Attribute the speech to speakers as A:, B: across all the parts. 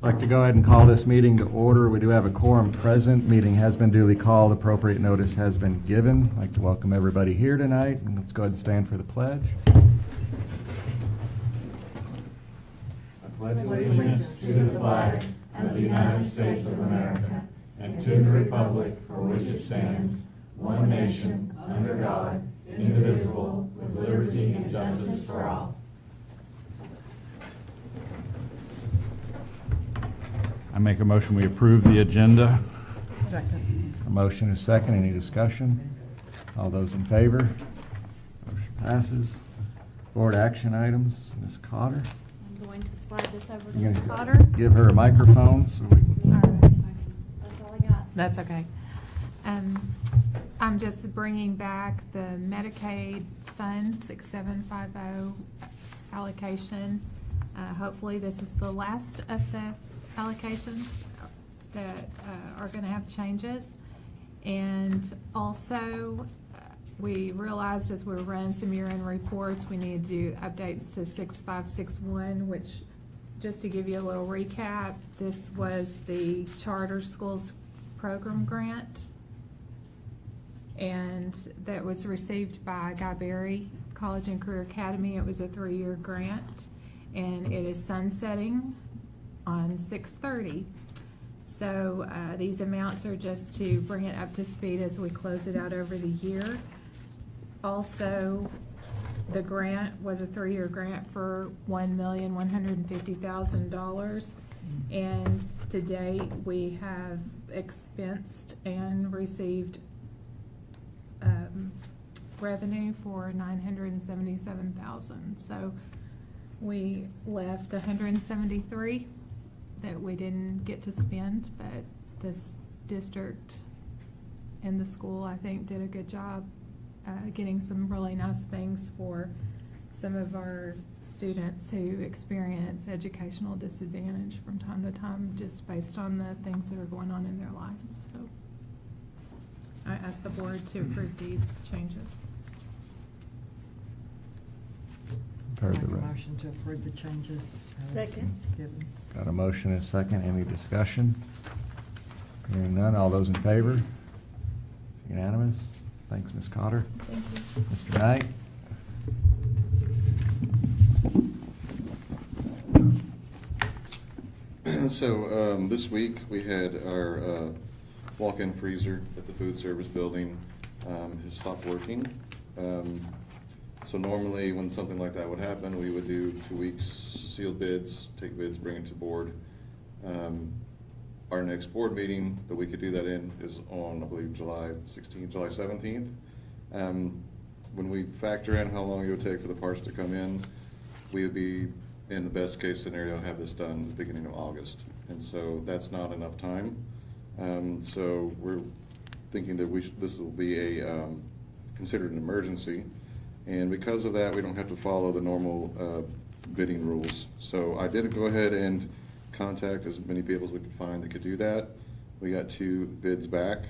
A: I'd like to go ahead and call this meeting to order. We do have a quorum present. Meeting has been duly called. Appropriate notice has been given. I'd like to welcome everybody here tonight. And let's go ahead and stand for the pledge. I pledge
B: allegiance to the flag of the United States of America and to the republic for which it stands, one nation, under God, indivisible, with liberty and justice for all.
C: I make a motion we approve the agenda.
B: Second.
A: A motion is second. Any discussion? All those in favor? Motion passes. Board action items. Ms. Cotter.
D: I'm going to slide this over to
A: You're
D: Ms.
A: gonna
D: Cotter.
A: Give her a microphone so we can.
D: All right. That's all I got.
E: That's okay. I'm just bringing back the Medicaid Fund 6750 allocation. Hopefully this is the last of the allocations that are going to have changes. And also, we realized as we were running some year-end reports, we need to do updates to 6561, which, just to give you a little recap, this was the Charter Schools Program Grant. And that was received by Guy Berry College and Career Academy. It was a 3-year grant, and it is sunsetting on 6/30. So these amounts are just to bring it up to speed as we close it out over the year. Also, the grant was a 3-year grant for $1,150,000. And to date, we have expensed and received revenue for $977,000. So we left $173 that we didn't get to spend, but this district and the school, I think, did a good job getting some really nice things for some of our students who experience educational disadvantage from time to time, just based on the things that are going on in their life. So I ask the board to approve these changes.
A: Heard
B: Make
A: the
B: a
A: re-
B: motion to approve the changes as
D: Second.
B: given.
A: Got a motion and a second. Any discussion? Hearing none. All those in favor? It's unanimous. Thanks, Ms. Cotter.
D: Thank you.
A: Mr. Knight?
F: So this week we had our walk-in freezer at the food service building has stopped working. So normally when something like that would happen, we would do 2 weeks sealed bids, take bids, bring it to board. Our next board meeting that we could do that in is on, I believe, July 16th, July 17th. When we factor in how long it would take for the parts to come in, we would be, in the best case scenario, have this done at the beginning of August. And so that's not enough time. So we're thinking that this will be considered an emergency. And because of that, we don't have to follow the normal bidding rules. So I did go ahead and contact as many people as we could find that could do that. We got 2 bids back,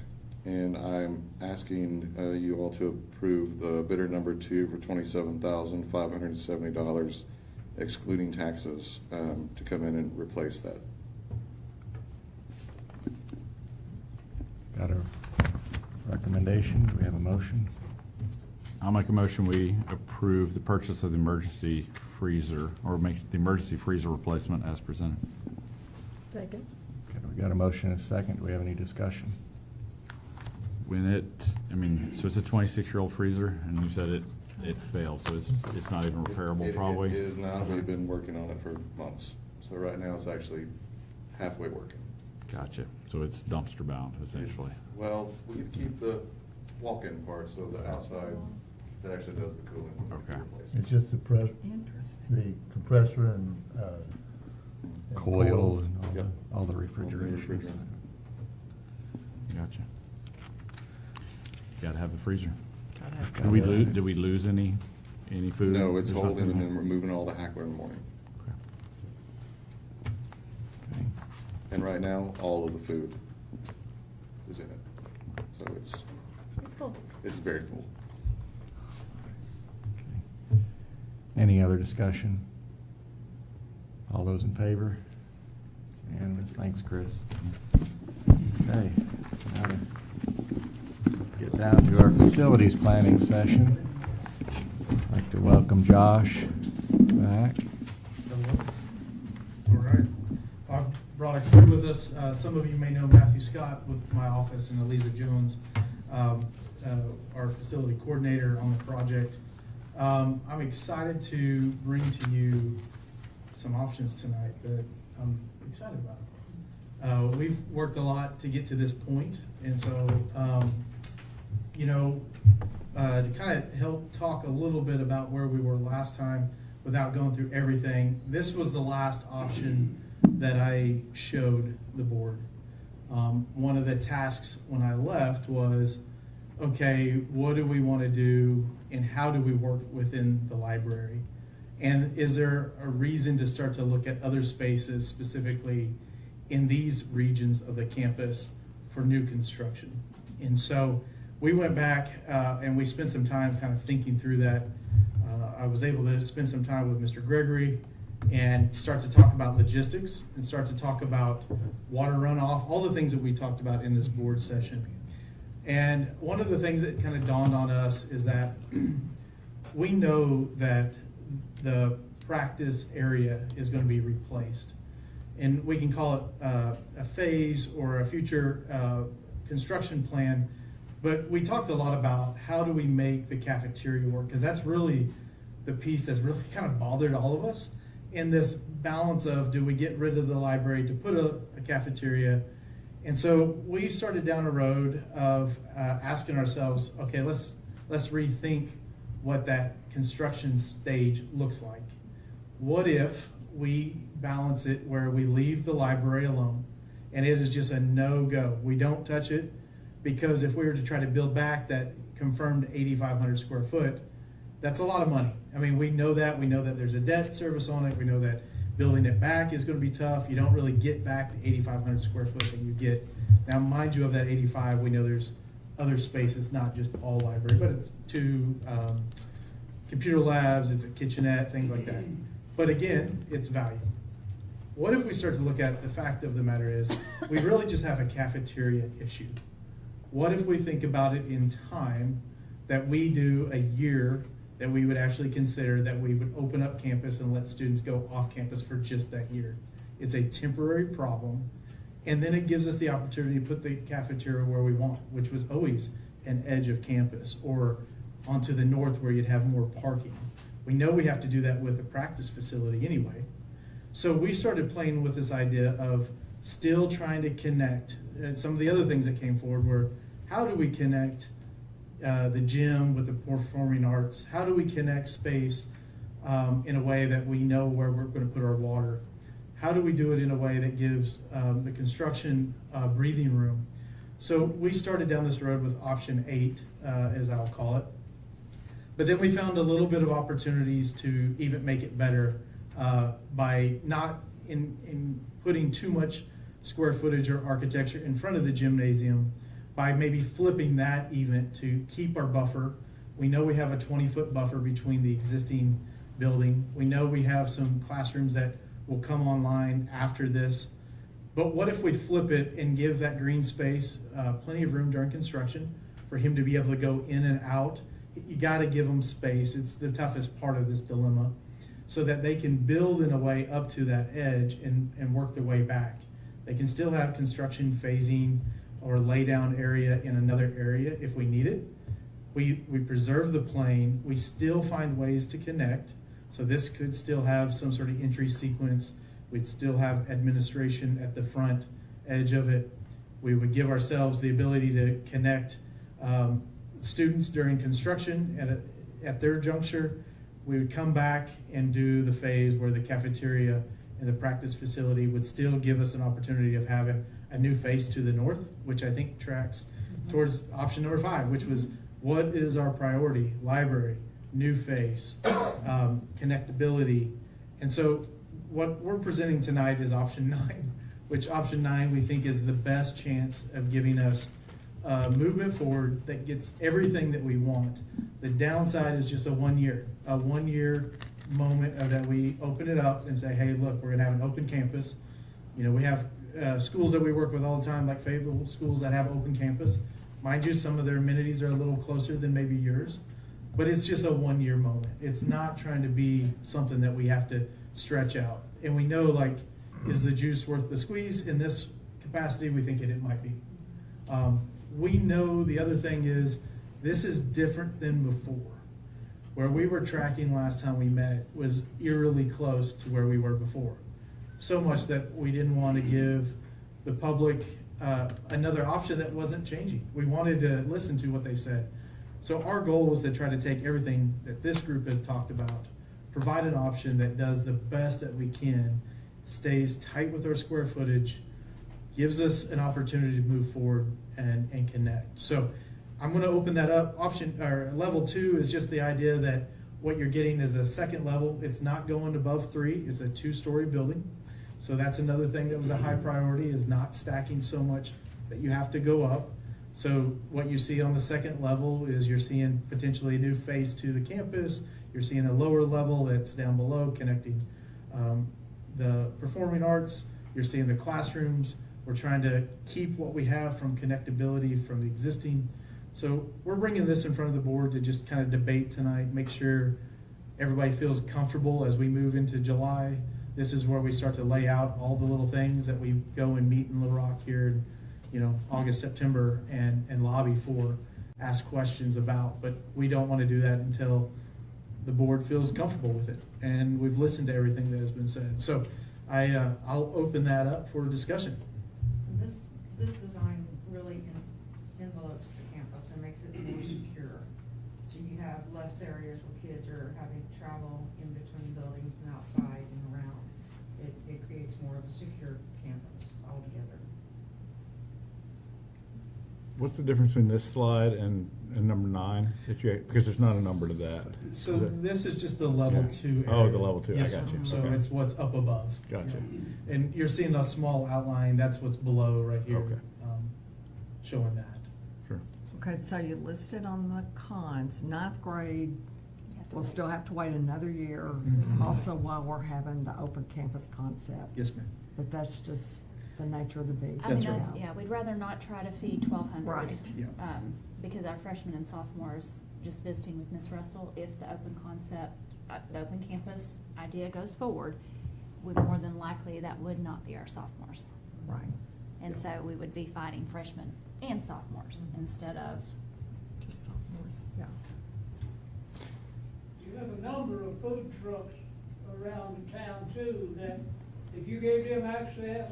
F: and I'm asking you all to approve the bidder number 2 for $27,570, excluding taxes, to come in and replace that.
A: Got a recommendation? Do we have a motion?
C: I'll make a motion we approve the purchase of the emergency freezer, or make the emergency freezer replacement as presented.
D: Second.
A: Okay, we got a motion and a second. Do we have any discussion?
C: So it's a 26-year-old freezer, and you said it failed, so it's not even repairable probably?
F: It is not. We've been working on it for months. So right now it's actually halfway working.
C: Gotcha. So it's dumpster bound, essentially.
F: Well, we could keep the walk-in part, so the outside, that actually does the cooling.
C: Okay.
G: It's just the
B: Interesting.
G: the compressor and
A: Coil
G: coils.
A: and
F: Yep.
A: all the refrigeration.
F: refrigerant.
C: Gotcha. Gotta have the freezer.
B: Gotta have
A: Okay.
C: Did we lose any food?
F: No, it's
C: There's
F: holding,
C: nothing-
F: and then we're moving all the hackler in the morning.
C: Okay. Okay.
F: And right now, all of the food is in it. So it's
D: Cool.
F: very full.
A: Any other discussion? All those in favor? Unanimous. Thanks, Chris. Okay, now to get down to our facilities planning session. I'd like to welcome Josh back.
H: All right. I've brought a crew with us. Some of you may know Matthew Scott with my office and Eliza Jones, our facility coordinator on the project. I'm excited to bring to you some options tonight that I'm excited about. We've worked a lot to get to this point, and so, to kind of help talk a little bit about where we were last time without going through everything, this was the last option that I showed the board. One of the tasks when I left was, okay, what do we want to do and how do we work within the library? And is there a reason to start to look at other spaces specifically in these regions of the campus for new construction? And so we went back and we spent some time kind of thinking through that. I was able to spend some time with Mr. Gregory and start to talk about logistics and start to talk about water runoff, all the things that we talked about in this board session. And one of the things that kind of dawned on us is that we know that the practice area is going to be replaced. And we can call it a phase or a future construction plan, but we talked a lot about how do we make the cafeteria work, because that's really the piece that's really kind of bothered all of us in this balance of, do we get rid of the library to put a cafeteria? And so we started down a road of asking ourselves, okay, let's rethink what that construction stage looks like. What if we balance it where we leave the library alone and it is just a no-go? We don't touch it, because if we were to try to build back that confirmed 8,500 square foot, that's a lot of money. I mean, we know that there's a debt service on it. We know that building it back is going to be tough. You don't really get back the 8,500 square foot that you get. Now, mind you, of that 85, we know there's other space. It's not just all library, but it's 2 computer labs, it's a kitchenette, things like that. But again, it's value. What if we start to look at the fact of the matter is, we really just have a cafeteria issue? What if we think about it in time, that we do a year that we would actually consider that we would open up campus and let students go off campus for just that year? It's a temporary problem, and then it gives us the opportunity to put the cafeteria where we want, which was always an edge of campus or onto the north where you'd have more parking. We know we have to do that with the practice facility anyway. So we started playing with this idea of still trying to connect. And some of the other things that came forward were, how do we connect the gym with the performing arts? How do we connect space in a way that we know where we're going to put our water? How do we do it in a way that gives the construction breathing room? So we started down this road with option 8, as I'll call it. But then we found a little bit of opportunities to even make it better by not in putting too much square footage or architecture in front of the gymnasium, by maybe flipping that even to keep our buffer. We know we have a 20-foot buffer between the existing building. We know we have some classrooms that will come online after this. But what if we flip it and give that green space plenty of room during construction for him to be able to go in and out? You got to give them space. It's the toughest part of this dilemma, so that they can build in a way up to that edge and work their way back. They can still have construction phasing or lay down area in another area if we need it. We preserve the plane. We still find ways to connect. So this could still have some sort of entry sequence. We'd still have administration at the front edge of it. We would give ourselves the ability to connect students during construction at their juncture. We would come back and do the phase where the cafeteria and the practice facility would still give us an opportunity of having a new face to the north, which I think tracks towards option number 5, which was, what is our priority? Library, new face, connectability. And so what we're presenting tonight is option 9, which option 9 we think is the best chance of giving us movement forward that gets everything that we want. The downside is just a 1 year moment of that we open it up and say, hey, look, we're gonna have an open campus. You know, we have schools that we work with all the time, like Fayetteville schools that have open campus. Mind you, some of their amenities are a little closer than maybe yours, but it's just a one-year moment. It's not trying to be something that we have to stretch out. And we know, like, is the juice worth the squeeze? In this capacity, we think it might be. We know the other thing is, this is different than before. Where we were tracking last time we met was eerily close to where we were before. So much that we didn't want to give the public another option that wasn't changing. We wanted to listen to what they said. So our goal was to try to take everything that this group has talked about, provide an option that does the best that we can, stays tight with our square footage, gives us an opportunity to move forward and connect. So I'm going to open that up. Level 2 is just the idea that what you're getting is a second level. It's not going above 3. It's a 2-story building. So that's another thing that was a high priority, is not stacking so much that you have to go up. So what you see on the second level is you're seeing potentially a new face to the campus. You're seeing a lower level that's down below connecting the performing arts. You're seeing the classrooms. We're trying to keep what we have from connectability from the existing. So we're bringing this in front of the board to just kind of debate tonight, make sure everybody feels comfortable as we move into July. This is where we start to lay out all the little things that we go and meet in Little Rock here in, August, September, and lobby for, ask questions about. But we don't want to do that until the board feels comfortable with it, and we've listened to everything that has been said. So I'll open that up for discussion.
I: This design really envelopes the campus and makes it more secure. So you have less areas where kids are having to travel in between buildings and outside and around. It creates more of a secure campus altogether.
C: What's the difference between this slide and number 9 that you, because there's not a number to that?
H: So this is just the level 2 area.
C: Oh, the level 2, I
H: Yes,
C: got
H: sir.
C: you.
H: So
C: Okay.
H: it's what's up above.
C: Gotcha.
H: And you're seeing a small outline, that's what's below right here,
C: Okay.
H: showing that.
C: Sure.
J: Okay, so you listed on the cons, 9th grade, we'll still have to wait another year,
H: Mhm.
J: also while we're having the open campus concept.
H: Yes, ma'am.
J: But that's just the nature of the beast.
H: That's
D: I mean,
H: right.
D: Yeah, we'd rather not try to feed 1,200.
J: Right.
H: Yeah.
D: Because our freshmen and sophomores, just visiting with Ms. Russell, if the open concept, the open campus idea goes forward, would more than likely, that would not be our sophomores.
J: Right.
D: And so we would be fighting freshmen and sophomores instead of,
J: Just sophomores, yeah.
K: You have a number of food trucks around the town too, that if you gave them access,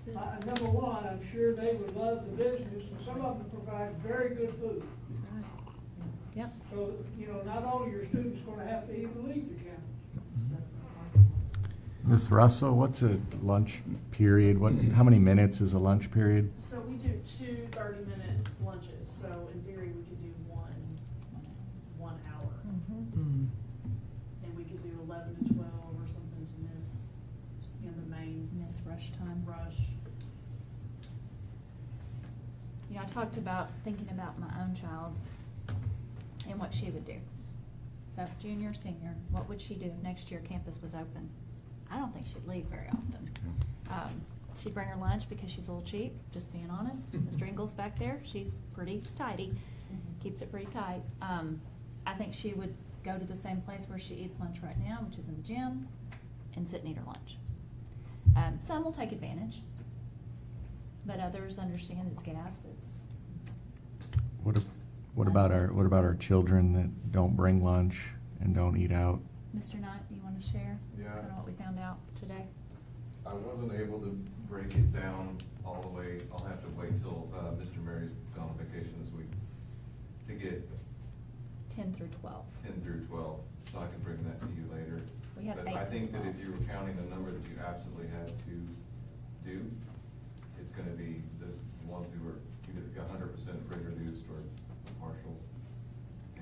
D: that's it.
K: number one, I'm sure they would love the business, and some of them provide very good food.
D: That's right. Yep.
K: So, not all your students gonna have to even leave the campus.
A: Ms. Russell, what's a lunch period? How many minutes is a lunch period?
L: So we do 2 30-minute lunches, so in theory, we could do one hour.
J: Mm.
L: And we could do 11 to 12 or something to miss, the main
D: Miss rush time.
L: rush.
D: I talked about thinking about my own child and what she would do. So junior, senior, what would she do if next year campus was open? I don't think she'd leave very often. She'd bring her lunch because she's a little cheap, just being honest. Mr. Ingles back there, she's pretty tidy, keeps it pretty tight. I think she would go to the same place where she eats lunch right now, which is in the gym, and sit and eat her lunch. Some will take advantage, but others understand it's gas, it's.
A: What about our children that don't bring lunch and don't eat out?
D: Mr. Knight, do you want to share?
F: Yeah.
D: Kind of what we found out today?
F: I wasn't able to break it down all the way. I'll have to wait till Mr. Mary's gone on vacation this week to get
D: 10 through 12.
F: 10 through 12, so I can bring that to you later.
D: We have
F: But
D: 8
F: I think
D: through
F: that if
D: 12.
F: you were counting the number that you absolutely had to do, it's gonna be the ones who are either 100% rate reduced or partial.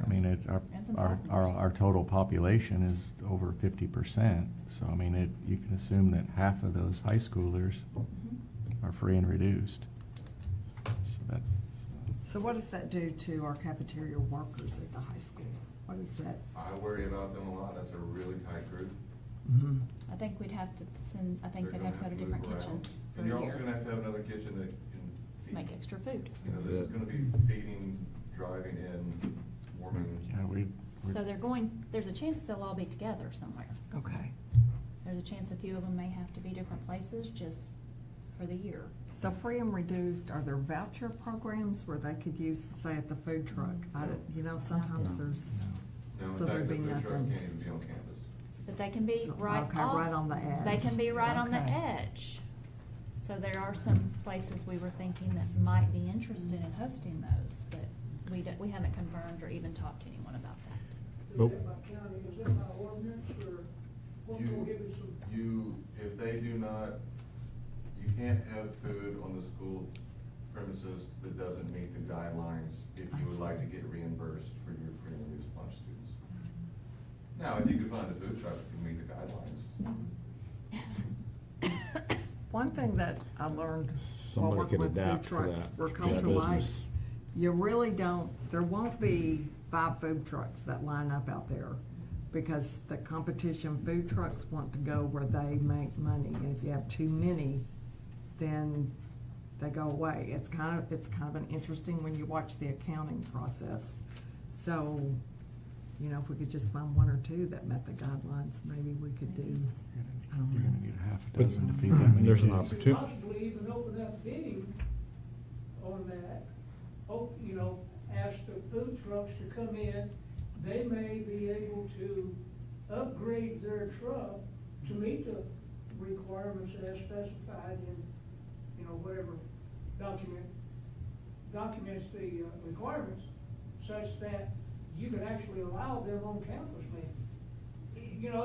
A: I mean,
D: And some
A: our
D: sophomores.
A: total population is over 50%, so I mean, you can assume that half of those high schoolers
D: Mhm.
A: are free and reduced. So that's,
J: So what does that do to our cafeteria workers at the high school? What is that?
F: I worry about them a lot. That's a really tight group.
J: Mhm.
D: I think we'd have to send, I think
F: They're
D: they'd have to go
F: gonna
D: to different
F: move around.
D: kitchens for
F: And
D: a
F: you're also gonna
D: year.
F: have another kitchen that can feed.
D: Make extra food.
F: You know, this is gonna be feeding, driving in, warming.
A: Yeah,
D: So they're going, there's a chance they'll all be together somewhere.
J: Okay.
D: There's a chance a few of them may have to be different places just for the year.
J: So free and reduced, are there voucher programs where they could use, say, at the food truck? You know, sometimes
A: No.
J: there's,
F: No, in
J: so
F: fact,
J: there'd
F: the
J: be
F: food trucks
J: nothing.
F: can't even be on campus.
D: But they can be
J: So,
D: right
J: okay,
D: off.
J: right on the edge.
D: They can be right on the
J: Okay.
D: edge. So there are some places we were thinking that might be interested in hosting those, but we haven't confirmed or even talked to anyone about that.
K: Is
C: Nope.
K: that by county, is that by ordinance, or what will give it some?
F: If they do not, you can't have food on the school premises that doesn't meet the guidelines if you would like to get reimbursed for your free and reduced lunch students. Now, if you could find a food truck that can meet the guidelines.
J: One thing that I learned while
C: Somebody
J: working
C: could
J: with food
C: adapt for
J: trucks
C: that,
J: for
C: for
J: Culture
C: that business.
J: Lights, you really don't, there won't be 5 food trucks that line up out there because the competition food trucks want to go where they make money. And if you have too many, then they go away. It's kind of an interesting when you watch the accounting process. So, you know, if we could just find 1 or 2 that met the guidelines, maybe we could do. I don't
A: You're
J: know.
A: gonna need a half a
C: But
A: dozen to feed that many
C: there's an
A: kids.
C: opportunity.
K: Possibly even open up bidding on that. You know, ask the food trucks to come in. They may be able to upgrade their truck to meet the requirements as specified in, you know, whatever documents the requirements, such that you could actually allow them on campus, maybe. You know,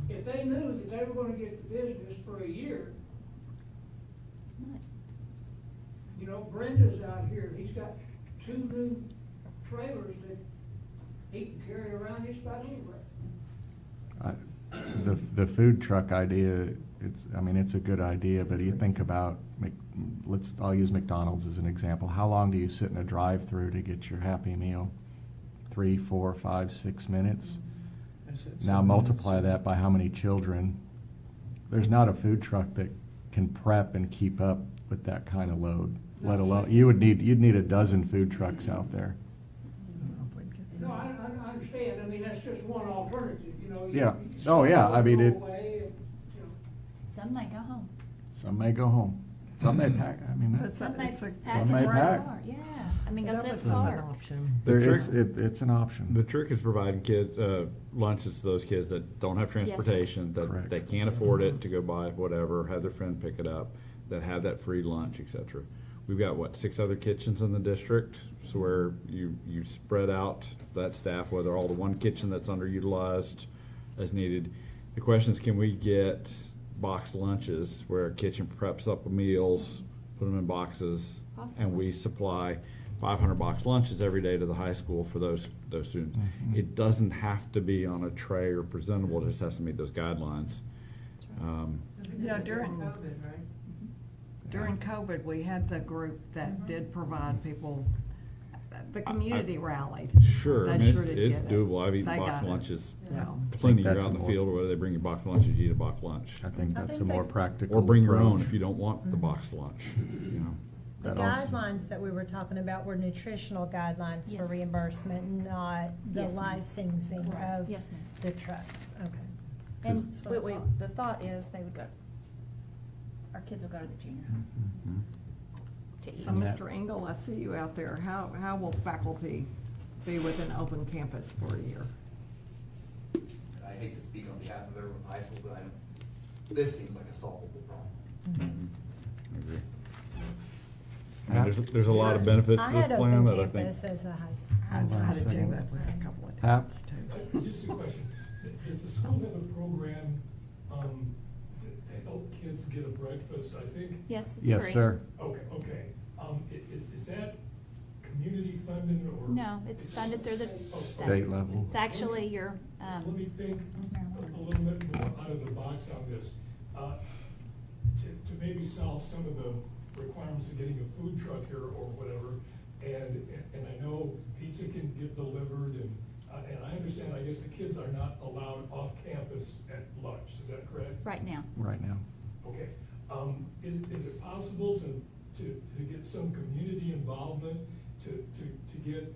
K: if they knew that they were gonna get the business for a year, you know, Brenda's out here, he's got 2 new trailers that he can carry around just about anywhere.
A: The food truck idea, it's a good idea, but you think about, I'll use McDonald's as an example. How long do you sit in a drive-through to get your Happy Meal? 3, 4, 5, 6 minutes? Now multiply that by how many children. There's not a food truck that can prep and keep up with that kind of load, let alone, you'd need a dozen food trucks out there.
K: No, I understand, I mean, that's just one alternative, you know.
A: Yeah. Oh, yeah, I mean,
K: go
A: it-
K: away and, you know.
D: Some may go home.
A: Some may go home. Some may pack,
D: Some may
J: It's a-
D: pass
A: Some may
D: it
A: pack.
D: right. Yeah, I mean,
J: But
D: cause
J: that
D: it's
J: was an
D: hard.
J: option.
A: It's an option.
C: The trick is providing lunches to those kids that don't have transportation, that
A: Correct.
C: they can't afford it to go buy whatever, have their friend pick it up, that have that free lunch, et cetera. We've got, 6 other kitchens in the district, so where you spread out that staff, whether all the one kitchen that's underutilized as needed. The question is, can we get boxed lunches where a kitchen preps up meals, put them in boxes, and we supply 500 box lunches every day to the high school for those students.
A: Mhm.
C: It doesn't have to be on a tray or presentable, it just has to meet those guidelines.
J: You know, during
I: COVID, right?
J: During COVID, we had the group that did provide people, the community rallied.
C: Sure, I
J: They
C: mean,
J: sure
C: it's
J: did
C: it's
J: get it.
C: doable, I've eaten
J: They
C: box
J: got it.
C: lunches
J: Yeah.
C: plenty, you're
A: That's
C: out in the
A: more-
C: field, where they bring you box lunches, you eat a box lunch.
A: I think
M: I
A: that's a
M: think
A: more
M: they-
A: practical
C: Or bring your own
A: approach.
C: if you don't want the boxed lunch, you know.
M: The
A: That also-
M: guidelines that we were talking about were nutritional guidelines for
D: Yes.
M: reimbursement, not the
D: Yes, ma'am.
M: licensing of
D: Yes, ma'am.
M: the trucks, okay.
D: And
M: That's what I
D: we,
M: thought.
D: the thought is they would go, our kids will go to the junior high
A: Mhm.
D: to eat.
J: So, Mr. Engel, I see you out there. How will faculty be with an open campus for a year?
N: I hate to speak on behalf of everyone in high school, but this seems like a solvable problem.
C: I agree. I mean, there's a lot of benefits to this
M: I had
C: plan
M: open
C: that I think.
M: campus as a high
J: I
M: school.
J: had to do that with a couple of.
A: Hap?
O: Just a question, does the school have a program, to help kids get a breakfast, I think?
D: Yes, it's
A: Yes,
D: free.
A: sir.
O: Okay, is that community funded or?
D: No, it's funded through the
O: Oh,
A: State level.
D: It's actually your,
O: Let me think a little bit more out of the box on this. To maybe solve some of the requirements of getting a food truck here or whatever, and I know pizza can get delivered and And I understand, I guess the kids are not allowed off campus at lunch, is that correct?
D: Right now.
A: Right now.
O: Okay. Is it possible to get some community involvement, to get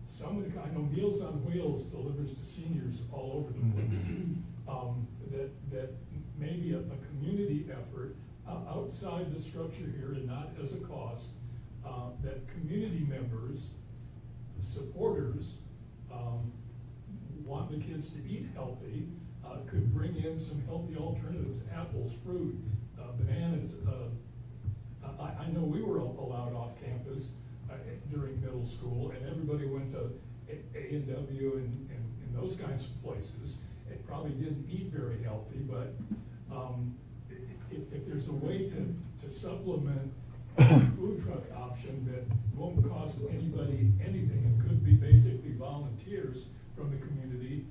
O: someone, I know Meals on Wheels delivers to seniors all over the place. That maybe a community effort outside the structure here and not as a cost, that community members, supporters, want the kids to eat healthy, could bring in some healthy alternatives, apples, fruit, bananas. I know we were allowed off campus during middle school, and everybody went to A&W and those kinds of places. It probably didn't eat very healthy, but if there's a way to supplement a food truck option that won't cost anybody anything, it could be basically volunteers from the community,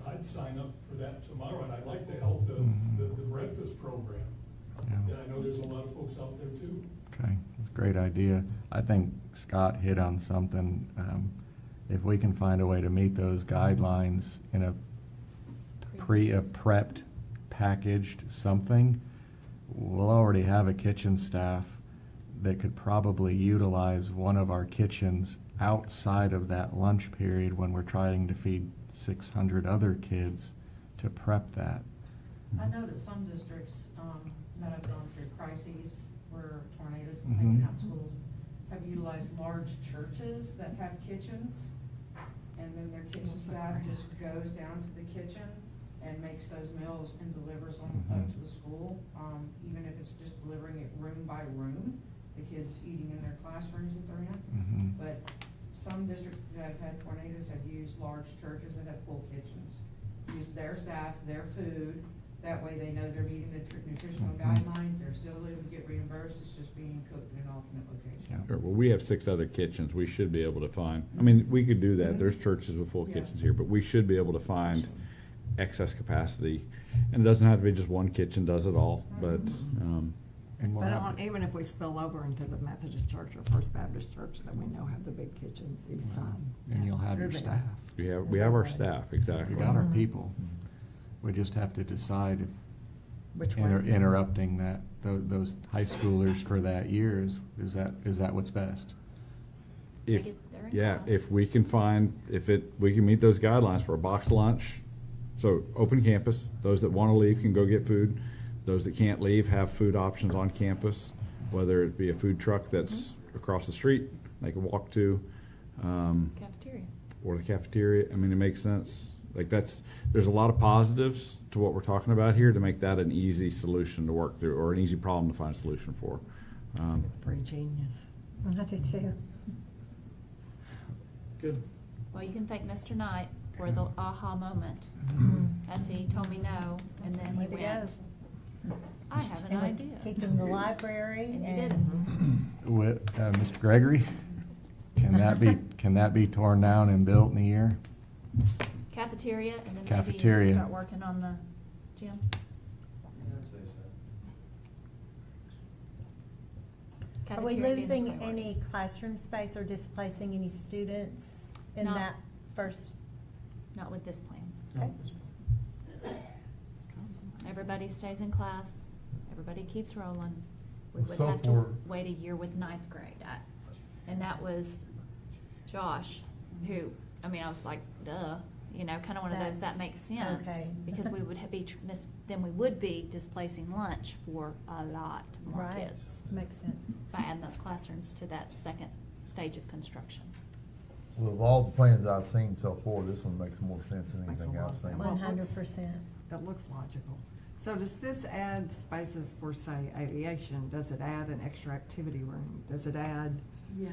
O: I'd sign up for that tomorrow, and I'd like to help the breakfast program.
A: Yeah.
O: And I know there's a lot of folks out there too.
A: Okay, that's a great idea. I think Scott hit on something. If we can find a way to meet those guidelines in a prepped, packaged something, we'll already have a kitchen staff that could probably utilize one of our kitchens outside of that lunch period when we're trying to feed 600 other kids to prep that.
I: I know that some districts, that have gone through crises where tornadoes have taken out schools, have utilized large churches that have kitchens, and then their kitchen staff just goes down to the kitchen and makes those meals and delivers them up to the school, even if it's just delivering it room by room, the kids eating in their classrooms that they're in. But some districts that have had tornadoes have used large churches that have full kitchens, use their staff, their food. That way they know they're meeting the nutritional guidelines, they're still able to get reimbursed, it's just being cooked in an alternate location.
A: Yeah.
C: Sure, well, we have 6 other kitchens, we should be able to find, I mean, we could do that, there's churches with full kitchens here, but we should be able to find excess capacity. And it doesn't have to be just one kitchen does it all, but,
A: And we'll
J: But
A: have
J: even if we spill over into the Methodist Church or First Baptist Church, that we know have the big kitchens, East Side.
A: and you'll have
J: They're
A: your
J: there.
A: staff.
C: we have our staff, exactly.
A: We got our people. We just have to decide if
J: Which one?
A: interrupting that, those high schoolers for that year is that what's best?
C: If,
D: They're in
C: yeah,
D: class.
C: if we can find, we can meet those guidelines for a box lunch, so open campus, those that want to leave can go get food, those that can't leave have food options on campus, whether it be a food truck that's across the street, they can walk to,
D: Cafeteria.
C: or the cafeteria. I mean, it makes sense. Like there's a lot of positives to what we're talking about here to make that an easy solution to work through, or an easy problem to find a solution for.
J: It's pretty genius.
M: I do too.
H: Good.
D: Well, you can thank Mr. Knight for the aha moment. That's he told me no, and then he
M: Way to go.
D: went, I have an
M: And we're
D: idea.
M: keeping the library
D: And he
M: and.
D: didn't.
A: Mr. Gregory, can that be torn down and built in a year?
D: Cafeteria, and then maybe
A: Cafeteria.
D: start working on the gym.
M: Are we
D: Cafeteria being the
M: losing
D: priority.
M: any classroom space or displacing any students in
D: Not-
M: that first?
D: Not with this plan.
M: Okay.
D: Everybody stays in class, everybody keeps rolling. We would
G: So
D: have to
G: for-
D: wait a year with 9th grade. And that was Josh, who, I mean, I was like, duh, kind of one of those, that
M: That's-
D: makes sense.
M: okay.
D: Because we would then we would be displacing lunch for a lot more
M: Right,
D: kids
M: makes sense.
D: by adding those classrooms to that second stage of construction.
G: Well, of all the plans I've seen so far, this one makes more sense than
J: Makes a
G: anything
J: lot
G: I've
J: of
G: seen.
J: sense.
M: 100%.
J: That looks logical. So does this add spaces for, say, aviation? Does it add an extra activity room? Does it add,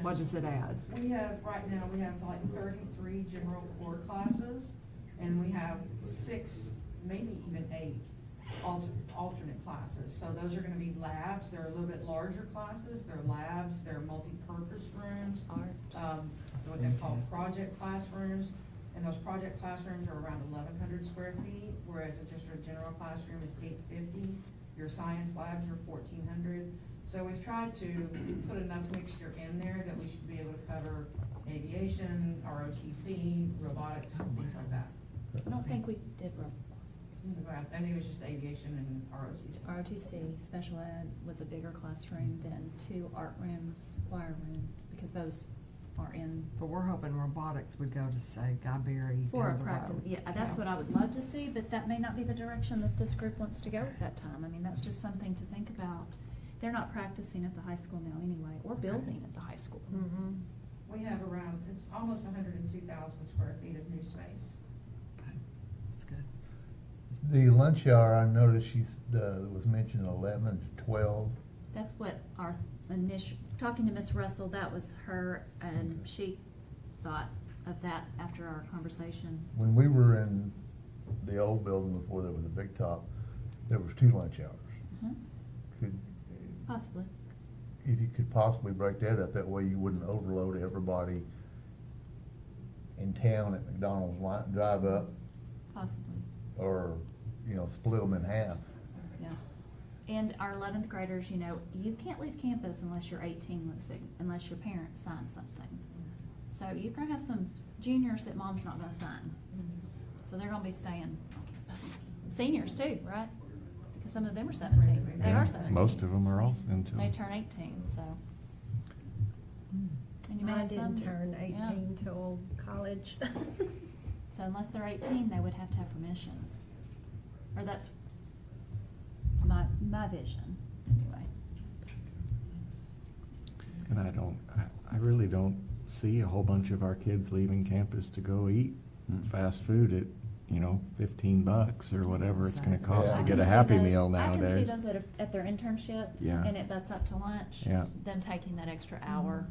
J: what does it add?
I: We have, right now, we have like 33 general core classes, and we have 6, maybe even 8 alternate classes. So those are gonna be labs, they're a little bit larger classes, they're labs, they're multi-purpose rooms. What they call project classrooms, and those project classrooms are around 1,100 square feet, whereas just a general classroom is 850. Your science labs are 1,400. So we've tried to put enough mixture in there that we should be able to cover aviation, ROTC, robotics, things like that.
D: I don't think we did
I: I think it was just aviation and ROTC.
D: ROTC, special ed was a bigger classroom than 2 art rooms, choir room, because those are in.
J: But we're hoping robotics would go to, say, Guy Berry.
D: For a
J: down the
D: practice,
J: road.
D: yeah, that's what I would love to see, but that may not be the direction that this group wants to go at that time. I mean, that's just something to think about. They're not practicing at the high school now anyway, or building at the high school.
J: Mhm.
I: We have around, it's almost 102,000 square feet of new space.
J: That's good.
G: The lunch hour, I noticed was mentioned 11 to 12.
D: That's what our initial, talking to Miss Russell, that was her, and she thought of that after our conversation.
G: When we were in the old building before there was a big top, there was 2 lunch hours.
D: Mhm.
G: Could,
D: Possibly.
G: if you could possibly break that up, that way you wouldn't overload everybody in town at McDonald's line, drive up,
D: Possibly,
G: or, split them in half.
D: yeah. And our 11th graders, you can't leave campus unless you're 18, unless your parents sign something. So you're gonna have some juniors that mom's not gonna sign. So they're gonna be staying on campus. Seniors too, right? Because some of them are 17. They
A: Yeah,
D: are 17.
A: Most of them are all until.
D: They turn 18, so. And you may
M: I
D: have some.
M: didn't turn
D: yeah.
M: 18 till college.
D: So unless they're 18, they would have to have permission. Or that's my vision, anyway.
A: And I really don't see a whole bunch of our kids leaving campus to go eat fast food at, $15 or whatever it's gonna cost
G: Yeah.
A: to
D: I
A: get
D: can
A: a
D: see
A: Happy
D: those-
A: Meal
D: I can
A: nowadays.
D: see those at their internship.
A: Yeah.
D: And it butts up to lunch.
A: Yeah.
D: Them taking that extra hour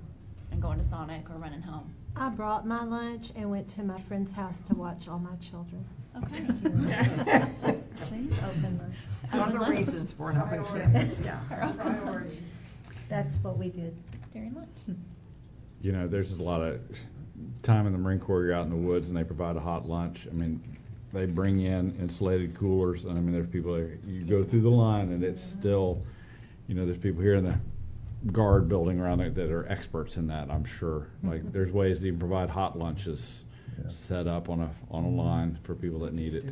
D: and going to Sonic or running home.
M: I brought my lunch and went to my friend's house to watch all my children.
D: Okay. See?
M: Open lunch.
J: One of the
D: Lunch.
J: reasons for an open
I: Priorities.
J: campus, yeah.
D: Or open lunch.
I: Priorities.
M: That's what we did.
D: During lunch.
C: There's a lot of time in the Marine Corps, you're out in the woods and they provide a hot lunch. I mean, they bring in insulated coolers, and I mean, there's people there, you go through the line and it's still, there's people here in the guard building around there that are experts in that, I'm sure. Like, there's ways to even provide hot lunches
G: Yeah.
C: set up on a line for people that need it.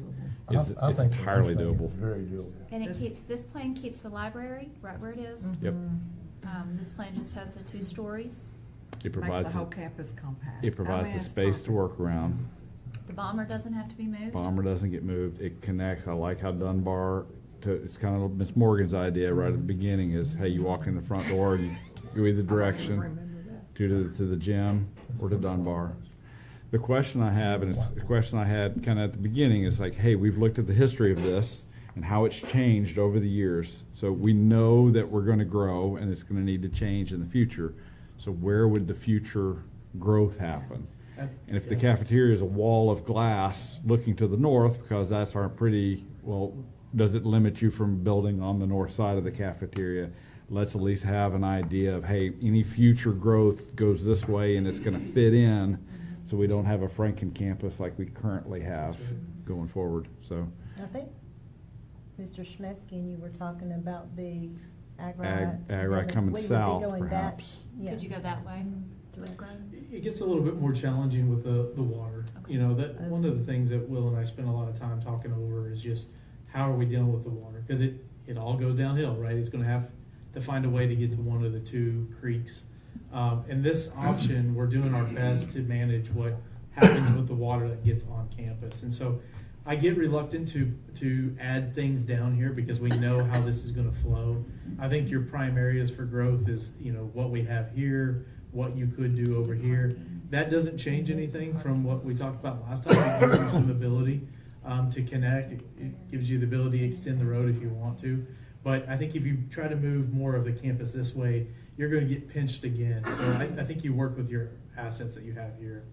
G: I
C: It's
G: I think the
C: entirely
G: lunch thing
C: doable.
G: is very doable.
D: And
J: This-
D: this plan keeps the library right where it is.
C: Yep.
D: This plan just has the 2 stories.
C: It
J: Makes
C: provides,
J: the whole campus compact.
C: it provides
J: I mean,
C: the
J: it's
C: space to
J: perfect.
C: work around.
D: The bomber doesn't have to be moved.
C: Bomber doesn't get moved. It connects. I like how Dunbar, it's kind of Miss Morgan's idea right at the beginning is, hey, you walk in the front door, you go either direction to the gym or to Dunbar. The question I have, and it's the question I had kind of at the beginning, is like, hey, we've looked at the history of this and how it's changed over the years. So we know that we're going to grow and it's going to need to change in the future. So where would the future growth happen? And if the cafeteria is a wall of glass looking to the north, because that's our does it limit you from building on the north side of the cafeteria? Let's at least have an idea of, hey, any future growth goes this way and it's gonna fit in, so we don't have a Franken campus like we currently have going forward, so.
M: I think Mr. Schmetzky and you were talking about the
C: Ag
M: Agri
C: coming
M: we would be
C: south,
M: going back.
C: perhaps.
D: Could you go
M: Yes.
D: that way to Agri?
H: It gets a little bit more challenging with the water. That one of the things that Will and I spend a lot of time talking over is just how are we dealing with the water? Because it all goes downhill, right? It's gonna have to find a way to get to one of the 2 creeks. And this option, we're doing our best to manage what happens with the water that gets on campus. And so I get reluctant to add things down here because we know how this is gonna flow. I think your prime areas for growth is, what we have here, what you could do over here. That doesn't change anything from what we talked about last time. It gives you some ability to connect. It gives you the ability to extend the road if you want to. But I think if you try to move more of the campus this way, you're going to get pinched again. So I think you work with your assets that you have here.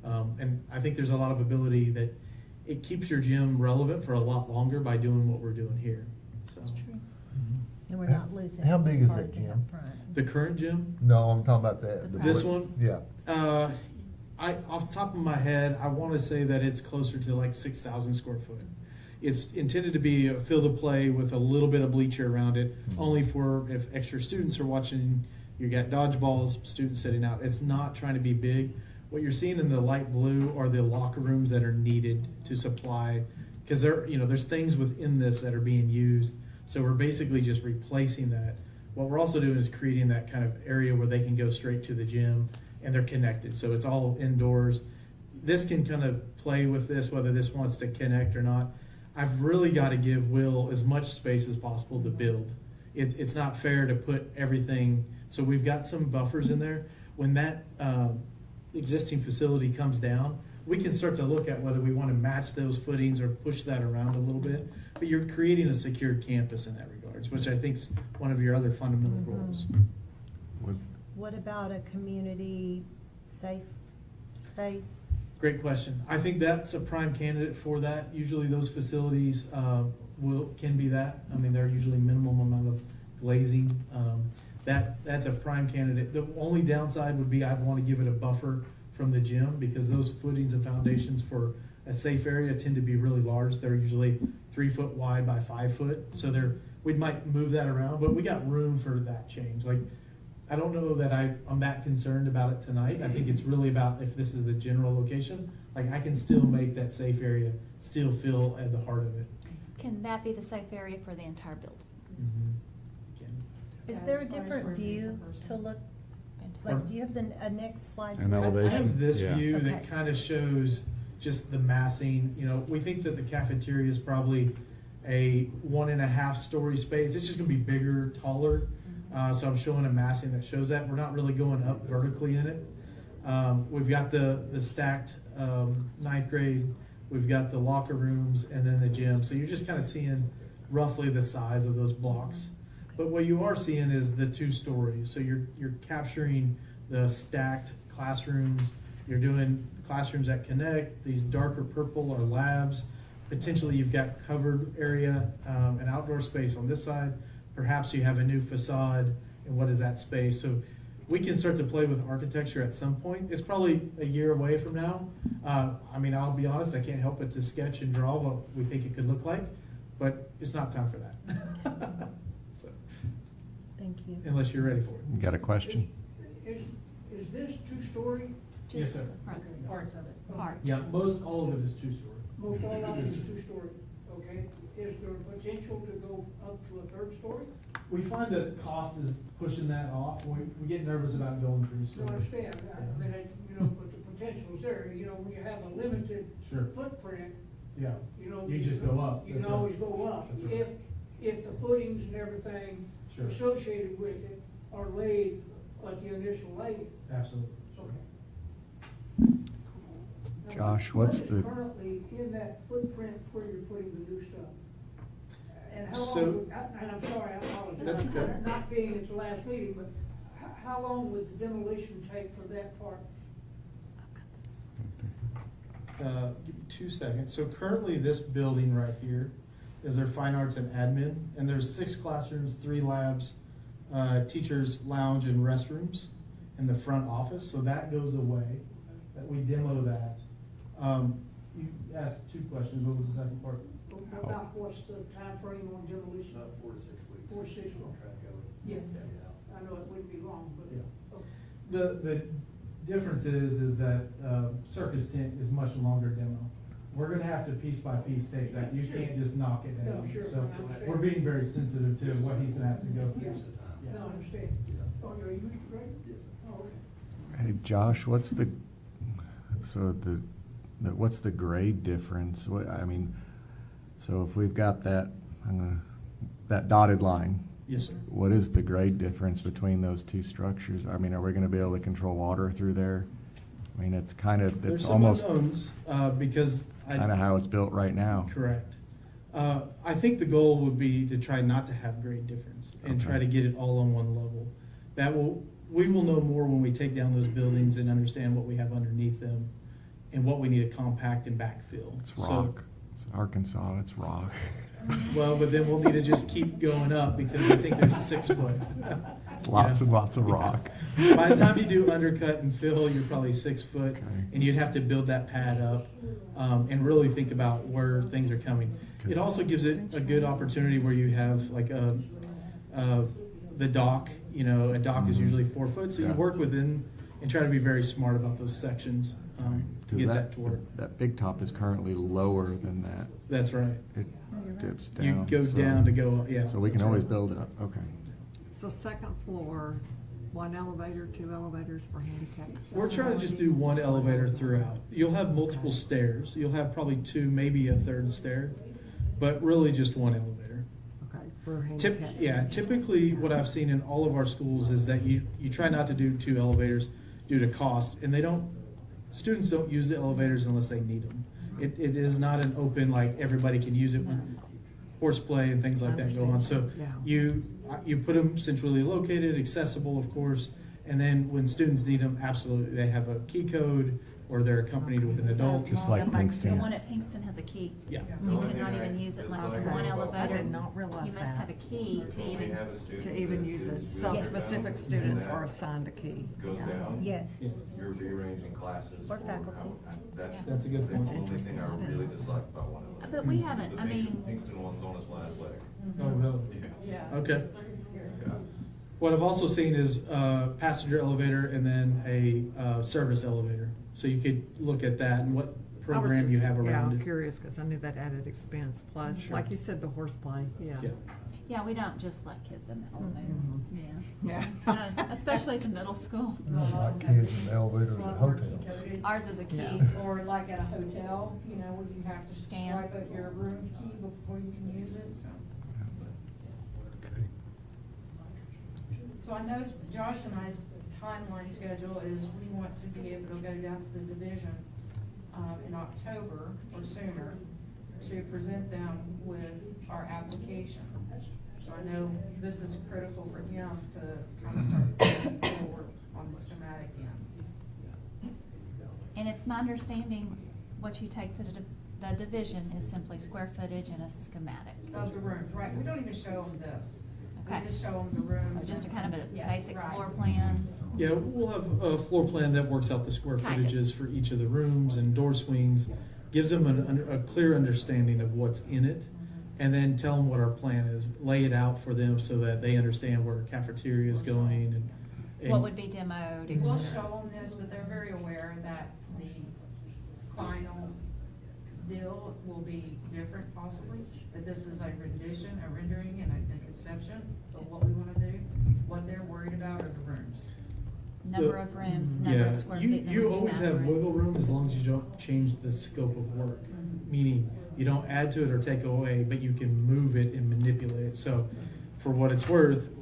H: And I think there's a lot of ability that it keeps your gym relevant for a lot longer by doing what we're doing here. So
D: That's true.
M: And we're not losing.
G: How big is that
M: parking
G: gym?
M: up front.
H: the current gym,
G: No, I'm talking about the
H: this one,
G: Yeah.
H: off the top of my head, I want to say that it's closer to like 6,000 square foot. It's intended to be a field of play with a little bit of bleacher around it, only for if extra students are watching. You got dodgeballs, students sitting out. It's not trying to be big. What you're seeing in the light blue are the locker rooms that are needed to supply, because there's things within this that are being used. So we're basically just replacing that. What we're also doing is creating that kind of area where they can go straight to the gym and they're connected. So it's all indoors. This can kind of play with this, whether this wants to connect or not. I've really got to give Will as much space as possible to build. It's not fair to put everything, so we've got some buffers in there. When that existing facility comes down, we can start to look at whether we want to match those footings or push that around a little bit. But you're creating a secured campus in that regards, which I think is one of your other fundamental goals.
M: What about a community safe space?
H: Great question. I think that's a prime candidate for that. Usually those facilities can be that. I mean, they're usually minimum amount of glazing. That's a prime candidate. The only downside would be I'd want to give it a buffer from the gym, because those footings and foundations for a safe area tend to be really large. They're usually 3 foot wide by 5 foot. So we might move that around, but we got room for that change. Like, I don't know that I'm that concerned about it tonight. I think it's really about if this is the general location, like I can still make that safe area still feel at the heart of it.
D: Can that be the safe area for the entire building?
M: Is there a different view to look, like, do you have a next slide?
C: An
H: I
C: elevation?
H: have this
C: Yeah.
H: view that
M: Okay.
H: kind of shows just the massing. We think that the cafeteria is probably a 1.5 story space. It's just gonna be bigger, taller. So I'm showing a massing that shows that. We're not really going up vertically in it. We've got the stacked 9th grade, we've got the locker rooms, and then the gym. So you're just kind of seeing roughly the size of those blocks. But what you are seeing is the 2 stories. So you're capturing the stacked classrooms. You're doing classrooms that connect. These darker purple are labs. Potentially you've got covered area, an outdoor space on this side. Perhaps you have a new facade, and what is that space? So we can start to play with architecture at some point. It's probably a year away from now. I mean, I'll be honest, I can't help but to sketch and draw what we think it could look like, but it's not time for that. So,
M: Thank you.
H: unless you're ready for it.
A: You got a question?
K: Is this 2-story?
H: Yes, sir.
I: Parts of it.
D: Part.
H: Yeah, all of it is 2-story.
K: Most all of it is 2-story, okay? Is there potential to go up to a 3rd story?
H: We find that cost is pushing that off. We get nervous about going 3
K: You
H: stories.
K: understand, I mean, but the potential's there, when you have a limited
H: Sure.
K: footprint,
H: Yeah.
K: you
H: You just go up.
K: You
H: That's
K: can
H: right.
K: always go up,
H: That's right.
K: if the footings and everything
H: Sure.
K: associated with it are laid at the initial laying.
H: Absolutely.
K: Okay. Now,
A: Josh,
K: what
A: what's
K: is
A: the-
K: currently in that footprint where you're putting the new stuff? And how
H: So-
K: long, and I'm sorry, I apologize.
H: That's okay.
K: Not being at the last meeting, but how long would the demolition take for that part?
H: Give me 2 seconds. So currently this building right here is their fine arts and admin, and there's 6 classrooms, 3 labs, teachers' lounge and restrooms in the front office. So that goes away, that we demo that. You asked 2 questions. What was the second part?
K: About what's the timeframe on demolition?
N: 4 to 6 weeks.
K: 4 to 6 weeks. Yeah, I know it wouldn't be long, but.
H: Yeah.
K: Okay.
H: The difference is that circus tent is much longer demo. We're gonna have to piece by piece take that. You can't just knock it down.
K: No, sure,
H: So
K: I understand.
H: we're being very sensitive to what he's gonna have to go
K: Yeah.
H: through.
K: No, I understand. Oh, are you ready? Oh, okay.
A: Hey, Josh, what's the grade difference? So if we've got that dotted line.
H: Yes, sir.
A: What is the grade difference between those 2 structures? Are we gonna be able to control water through there? It's
H: There's some
A: almost
H: unknowns, because
A: kind of how it's built right now.
H: Correct. I think the goal would be to try not to have grade difference and try to get it all on one level. We will know more when we take down those buildings and understand what we have underneath them and what we need to compact and backfill.
A: It's
H: So-
A: rock. It's Arkansas, it's rock.
H: Well, but then we'll need to just keep going up because I think there's 6 foot.
A: It's lots and lots of rock.
H: By the time you do undercut and fill, you're probably 6 foot, and you'd have to build that pad up and really think about where things are coming. It also gives it a good opportunity where you have like the dock. A dock is usually 4 foot, so you
A: Yeah.
H: work within and try to be very smart about those sections, to
A: 'Cause
H: get that to work.
A: That big top is currently lower than that.
H: That's right.
A: It dips
H: You
A: down.
H: go
A: so-
H: down to go up, yeah.
A: So we can
H: that's
A: always
H: right.
A: build it up, okay.
J: So second floor, one elevator, two elevators for handicapped?
H: We're trying to just do one elevator throughout. You'll have multiple stairs. You'll have probably two, maybe a third stair, but really just one elevator.
J: Okay, for handicapped.
H: Typically what I've seen in all of our schools is that you try not to do two elevators due to cost, and students don't use the elevators unless they need them. It is not an open, like, everybody can use it when horseplay and things like that go on. So
J: Yeah.
H: you put them centrally located, accessible, of course, and then when students need them, absolutely, they have a key code, or they're accompanied with an adult.
A: Just like
D: The
A: Pinkston.
D: one at Pinkston has a key.
H: Yeah.
D: You cannot even use it like one elevator.
J: I did not realize
D: You must
J: that.
D: have a key to even.
J: To even use it, so
D: Yes.
J: specific students are assigned a key.
B: Goes
J: Yeah.
B: down.
M: Yes.
B: You're rearranging classes.
M: Or faculty.
H: That's a good point.
B: That's the only thing I really dislike about one of them.
D: But we haven't, I mean,
B: Kingston one's on its last leg.
H: Oh, really?
B: Yeah.
H: Okay.
B: Yeah.
H: What I've also seen is a passenger elevator and then a service elevator. So you could look at that and what program you have
J: Yeah,
H: around
J: I'm
H: it.
J: curious, because I knew that added expense, plus,
H: Sure.
J: like you said, the horseplay, yeah.
H: Yeah.
D: yeah, we don't just let kids in the elevator,
J: Mhm.
D: yeah.
J: Yeah.
D: Especially at the middle school.
G: Like kids in elevators at hotels.
D: Ours is a key.
J: Yeah.
I: Or like at a hotel, you know, where you have to
D: Scan.
I: swipe out your room key before you can use it, so. So I know Josh and I's timeline schedule is we want to be able to go down to the division, in October or sooner to present them with our application. So I know this is critical for him to kind of start moving forward on the schematic end.
D: And it's my understanding, what you take to the division is simply square footage and a schematic.
I: Of the rooms, right, we don't even show them this.
D: Okay.
I: We just show them the rooms.
D: Just a kind of a
I: Yeah,
D: basic
I: right.
D: floor plan.
H: Yeah, we'll have a floor plan that works out the square
D: Kind of.
H: footages for each of the rooms and door swings, gives them a clear understanding of what's in it, and then tell them what our plan is, lay it out for them so that they understand where cafeteria is going and.
D: What would be demoed, et
I: We'll
D: cetera.
I: show them this, but they're very aware that the final deal will be different possibly, that this is a rendition, a rendering and a conception of what we wanna do. What they're worried about are the rooms.
D: Number of rooms, number
H: Yeah,
D: of square
H: you,
D: feet, number
H: you
D: of
H: always have
D: bathrooms.
H: wiggle room as long as you don't change the scope of work. Meaning, you don't add to it or take away, but you can move it and manipulate it. So, for what it's worth,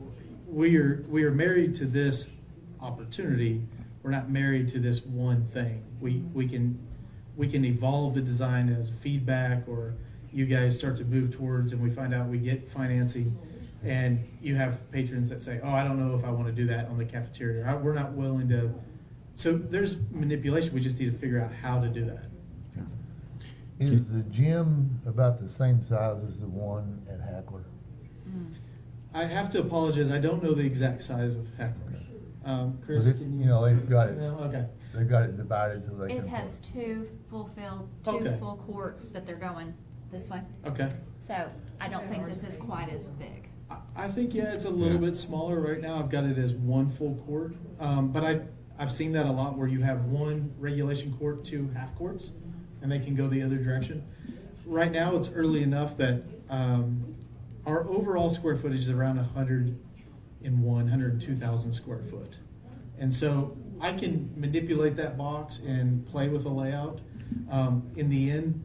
H: we are married to this opportunity. We're not married to this one thing. We can evolve the design as feedback, or you guys start to move towards and we find out we get financing, and you have patrons that say, oh, I don't know if I want to do that on the cafeteria. We're not willing to. So there's manipulation. We just need to figure out how to do that.
G: Is the gym about the same size as the one at Hackler?
H: I have to apologize. I don't know the exact size of Heckler. Chris,
G: But it-
H: can
G: you know, they've got it.
H: No? Okay.
G: They've got it divided so they can.
D: It has two full
H: Okay.
D: courts, but they're going this way.
H: Okay.
D: So I don't think this is quite as big.
H: I think, yeah, it's a little
C: Yeah.
H: bit smaller right now. I've got it as one full court. But I've seen that a lot where you have one regulation court, two half courts, and they can go the other direction. Right now, it's early enough that our overall square footage is around 102,000 square foot. And so I can manipulate that box and play with the layout. In the end,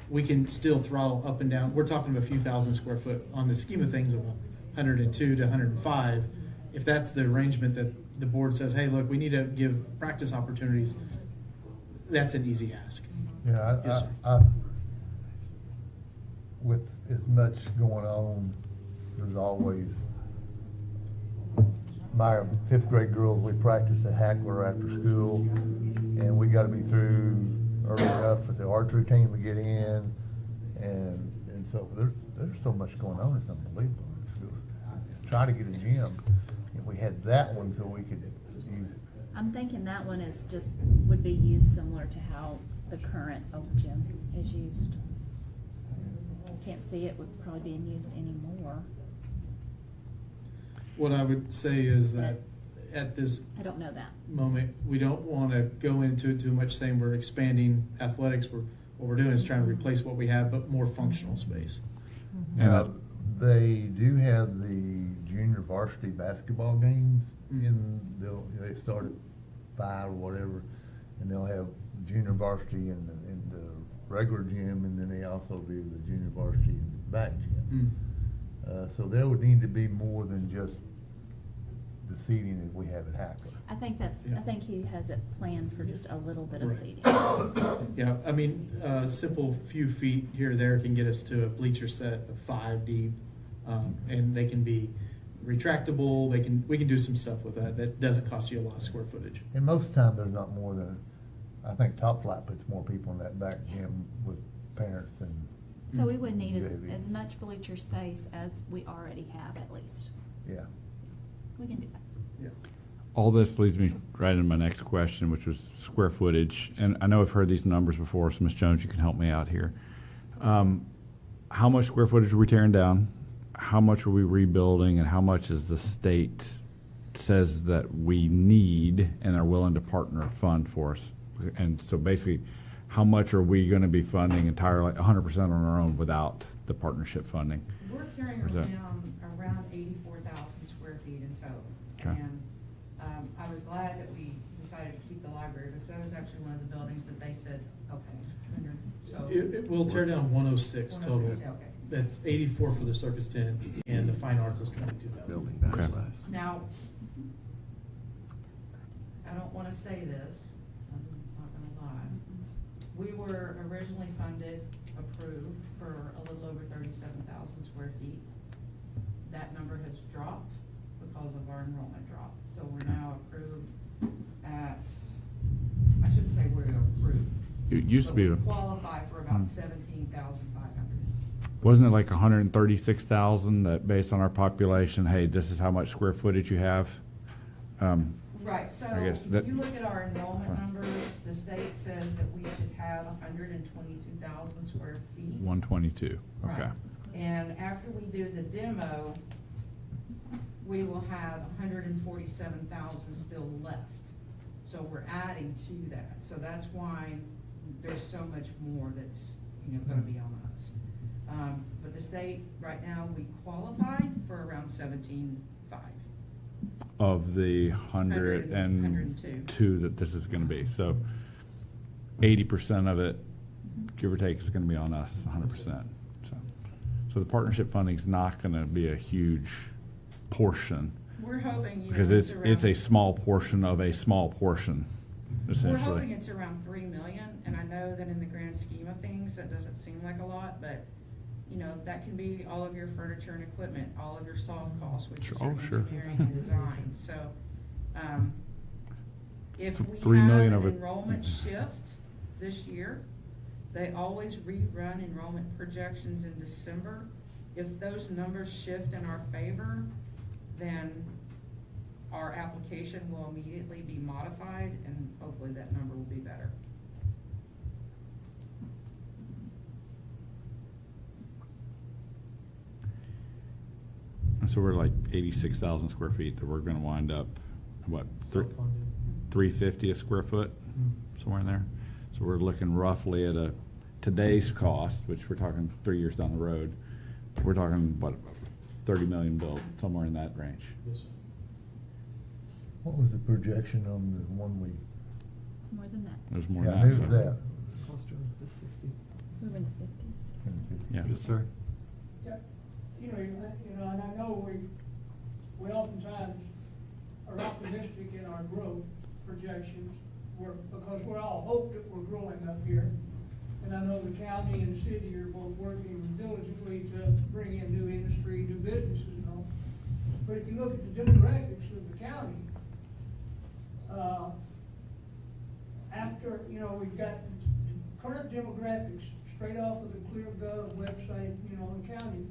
H: we can still throttle up and down. We're talking a few thousand square foot on the scheme of things of 102 to 105. If that's the arrangement that the board says, hey, look, we need to give practice opportunities, that's an easy ask.
G: Yeah,
H: Yes, sir.
G: with as much going on, there's always, my fifth grade girls, we practice at Hackler after school, and we gotta be through early enough for the archery team to get in, and so there's so much going on, it's unbelievable. Try to get a gym, if we had that one so we could use it.
D: I'm thinking that one is would be used similar to how the current old gym is used. Can't see it would probably being used anymore.
H: What I would say is that at this
D: I don't know that.
H: moment, we don't want to go into it too much saying we're expanding athletics. What we're doing is trying to replace what we have, but more functional space.
G: Now, they do have the junior varsity basketball games they start at 5 or whatever, and they'll have junior varsity in the regular gym, and then they also do the junior varsity in the back gym. So there would need to be more than just the seating that we have at Hackler.
D: I think I think he has it planned for just a little bit of
H: Right.
D: seating.
H: Yeah, I mean, simple few feet here or there can get us to a bleacher set of 5 deep, and they can be retractable. We can do some stuff with that. That doesn't cost you a lot of square footage.
G: And most of the time, there's not more than, I think Top Flight puts more people in that back gym with parents and.
D: So we would need
G: JV.
D: as much bleacher space as we already have at least.
G: Yeah.
D: We can do that.
H: Yeah.
C: All this leads me right into my next question, which was square footage. And I know I've heard these numbers before, so Ms. Jones, you can help me out here. How much square footage are we tearing down? How much are we rebuilding? And how much is the state says that we need and are willing to partner fund for us? And so basically, how much are we going to be funding entirely 100% on our own without the partnership funding?
I: We're tearing
C: Or is that-
I: around 84,000 square feet in total.
C: Okay.
I: And I was glad that we decided to keep the library, because that was actually one of the buildings that they said, okay, 100, so.
H: It will tear down 106 total.
I: 106, okay.
H: That's 84 for the circus tent, and the fine arts is 22,000.
B: Building
C: Okay.
B: backslash.
I: Now, I don't want to say this, I'm not going to lie. We were originally approved for a little over 37,000 square feet. That number has dropped because of our enrollment drop. So we're now approved at, I shouldn't say we're approved.
C: It used to
I: but
C: be,
I: we qualify for about 17,500.
C: wasn't it like 136,000 that based on our population, hey, this is how much square footage you have?
I: Right, so
C: I guess
I: if
C: that-
I: you look at our enrollment numbers, the state says that we should have 122,000 square feet.
C: 122, okay.
I: Right. And after we do the demo, we will have 147,000 still left. So we're adding to that. So that's why there's so much more that's, gonna be on us. But the state, right now, we qualify for around 17.5.
C: Of the
I: 102.
C: 102 that this is going to be. So 80% of it, give or take, is going to be on us, 100%. So the partnership funding is not going to be a huge portion.
I: We're hoping,
C: Because it's a small portion of a small portion,
I: We're
C: essentially.
I: hoping it's around 3 million, and I know that in the grand scheme of things, that doesn't seem like a lot, but, that can be all of your furniture and equipment, all of your soft costs, which is your
C: Oh, sure.
I: engineering and design, so, if we
C: 3
I: have
C: million
I: an
C: of it-
I: enrollment shift this year, they always rerun enrollment projections in December. If those numbers shift in our favor, then our application will immediately be modified, and hopefully that number will be better.
C: So we're like 86,000 square feet that we're going to wind up, what,
H: Self-funded.
C: 350 a square foot, somewhere in there. So we're looking roughly at today's cost, which we're talking 3 years down the road. We're talking, what, 30 million built, somewhere in that range.
H: Yes, sir.
G: What was the projection on the one we?
D: More than that.
C: There's more
G: Yeah,
C: than
G: I knew
C: that.
G: it was
C: so-
G: that.
D: We were in the 50s.
C: Yeah.
B: Yes, sir.
K: Yeah, and I know we oftentimes are optimistic in our growth projections, because we all hope that we're growing up here. And I know the county and the city are both working diligently to bring in new industry, new businesses and all. But if you look at the demographics of the county, we've got current demographics straight off of the ClearGov website, in the county,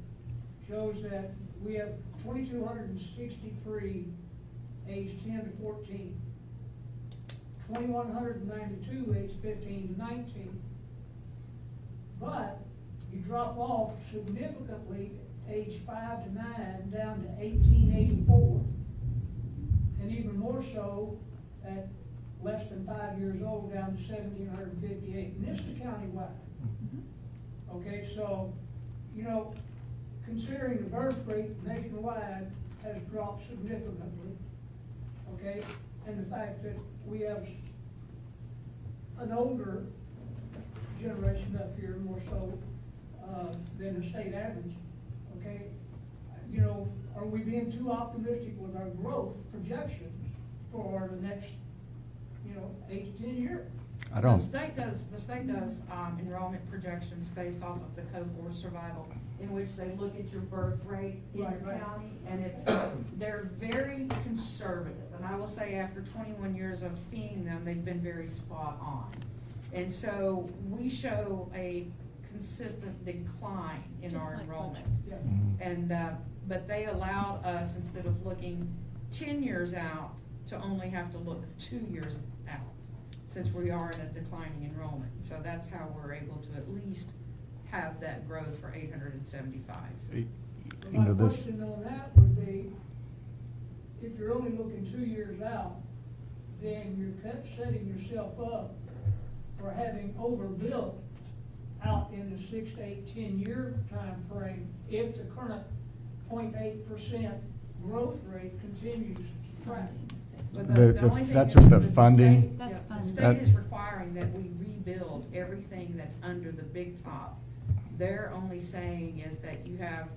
K: shows that we have 2,263 aged 10 to 14, 2,192 aged 15 to 19. But you drop off significantly age 5 to 9 down to 1,884. And even more more so at less than 5 years old down to 1,758, and this is countywide. Okay, so, you know, considering the birth rate nationwide has dropped significantly, okay, and the fact that we have an older generation up here more so than the state average, okay, you know, are we being too optimistic with our growth projections for the next, you know, 8 to 10 years?
A: I don't.
I: The state does enrollment projections based off of the cohort survival, in which they look at your birth rate in
K: Right,
I: your
K: right.
I: county, and they're very conservative. And I will say, after 21 years of seeing them, they've been very spot on. And so we show a consistent decline in
D: Just
I: our
D: like
I: enrollment.
K: Yeah.
I: And, but they allowed us, instead of looking 10 years out, to only have to look 2 years out, since we are in a declining enrollment. So that's how we're able to at least have that growth for 875.
A: You
K: My
A: know, this,
K: question on that would be, if you're only looking 2 years out, then you're setting yourself up for having overbuilt out in the 6 to 8, 10 year time frame if the current 0.8% growth rate continues to track.
I: But
A: The-
I: only thing
A: that's
I: is
A: what the
I: that
A: funding-
I: state-
D: That's
I: yeah, the
D: funding.
I: state
A: That-
I: is requiring that we rebuild everything that's under the big top. They're only saying is that you have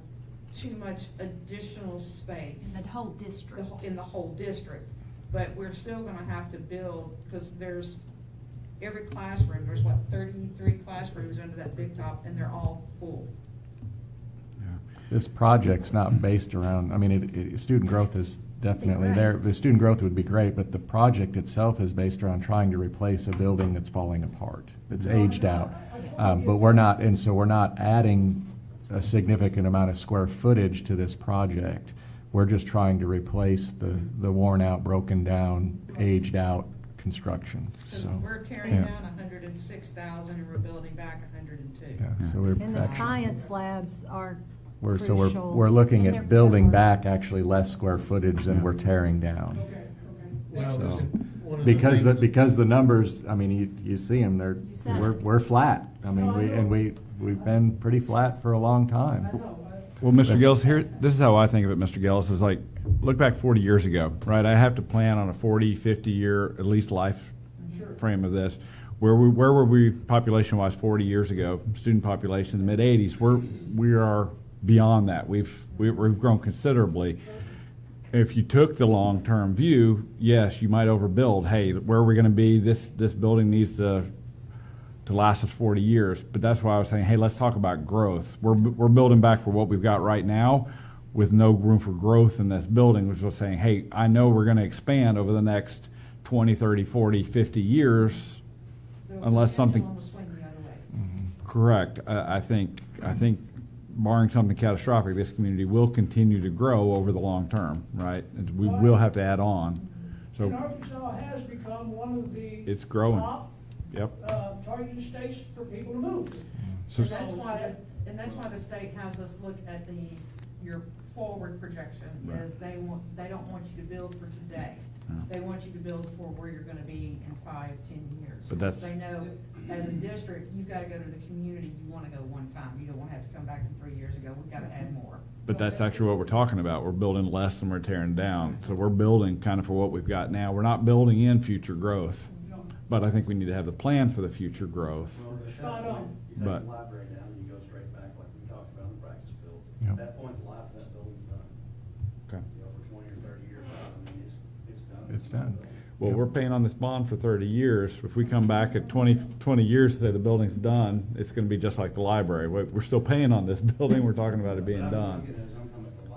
I: too much additional space.
D: The whole district.
I: In the whole district, but we're still gonna have to build, because there's, every classroom, there's what, 33 classrooms under that big top, and they're all full.
A: this project's not based around, I mean, student growth is definitely
I: Right.
A: there. The student growth would be great, but the project itself is based around trying to replace a building that's falling apart, that's aged out. But we're not, and so we're not adding a significant amount of square footage to this project. We're just trying to replace the worn out, broken down, aged out construction,
I: Because
A: so.
I: we're tearing
A: yeah.
I: down 106,000 and we're building back 102.
A: Yeah, so we're.
M: And the science labs are
A: So
M: crucial.
A: we're looking
D: And they're
A: at building
D: built.
A: back actually less square footage than we're tearing down.
K: Okay, okay.
H: Well,
A: So,
H: there's one of the
A: because
H: things-
A: because the numbers, I mean, you see them,
D: You said it.
A: we're flat. I mean, we've been pretty flat for a long time.
K: I know,
C: Well, Mr. Gillis, here, this is how I think of it, Mr. Gillis, is like, look back 40 years ago, right? I have to plan on a 40, 50-year, at least life
K: Sure.
C: frame of this. Where were we population-wise 40 years ago? Student population in the mid-80s. We are beyond that. We've grown considerably. If you took the long-term view, yes, you might overbuild. Hey, where are we going to be? This building needs to last us 40 years. But that's why I was saying, hey, let's talk about growth. We're building back for what we've got right now with no room for growth in this building, which was saying, hey, I know we're going to expand over the next 20, 30, 40, 50 years,
I: The
C: unless something.
I: pendulum will swing the other way.
C: Correct. I think barring something catastrophic, this community will continue to grow over the long term, right? And we will have to add on.
K: And
C: So
K: Arkansas has become one of the
C: it's growing.
K: top
C: Yep.
K: targeted states for people to move.
C: So
I: And that's why the state has us look at your forward projection,
C: Right.
I: is they don't want you to build for today.
C: Yeah.
I: They want you to build for where you're gonna be in 5, 10 years.
C: But that's-
I: They know, as a district, you've gotta go to the community, you wanna go one time, you don't wanna have to come back in 3 years ago, we've gotta add more.
C: But that's actually what we're talking about. We're building less than we're tearing down. So we're building kind of for what we've got now. We're not building in future growth. But I think we need to have the plan for the future growth.
P: Well, at
K: Spot
P: that point,
K: on.
P: you take
C: But-
P: the library down and you go straight back like we talked about in the practice field.
A: Yep.
P: At that point, the life of that building's done.
C: Okay.
P: You know, for 20 or 30 years out, I mean, it's done.
A: It's done.
C: Well,
A: Yep.
C: we're paying on this bond for 30 years. If we come back at 20 years and say the building's done, it's gonna be just like the library. We're still paying on this building. We're talking about it being done.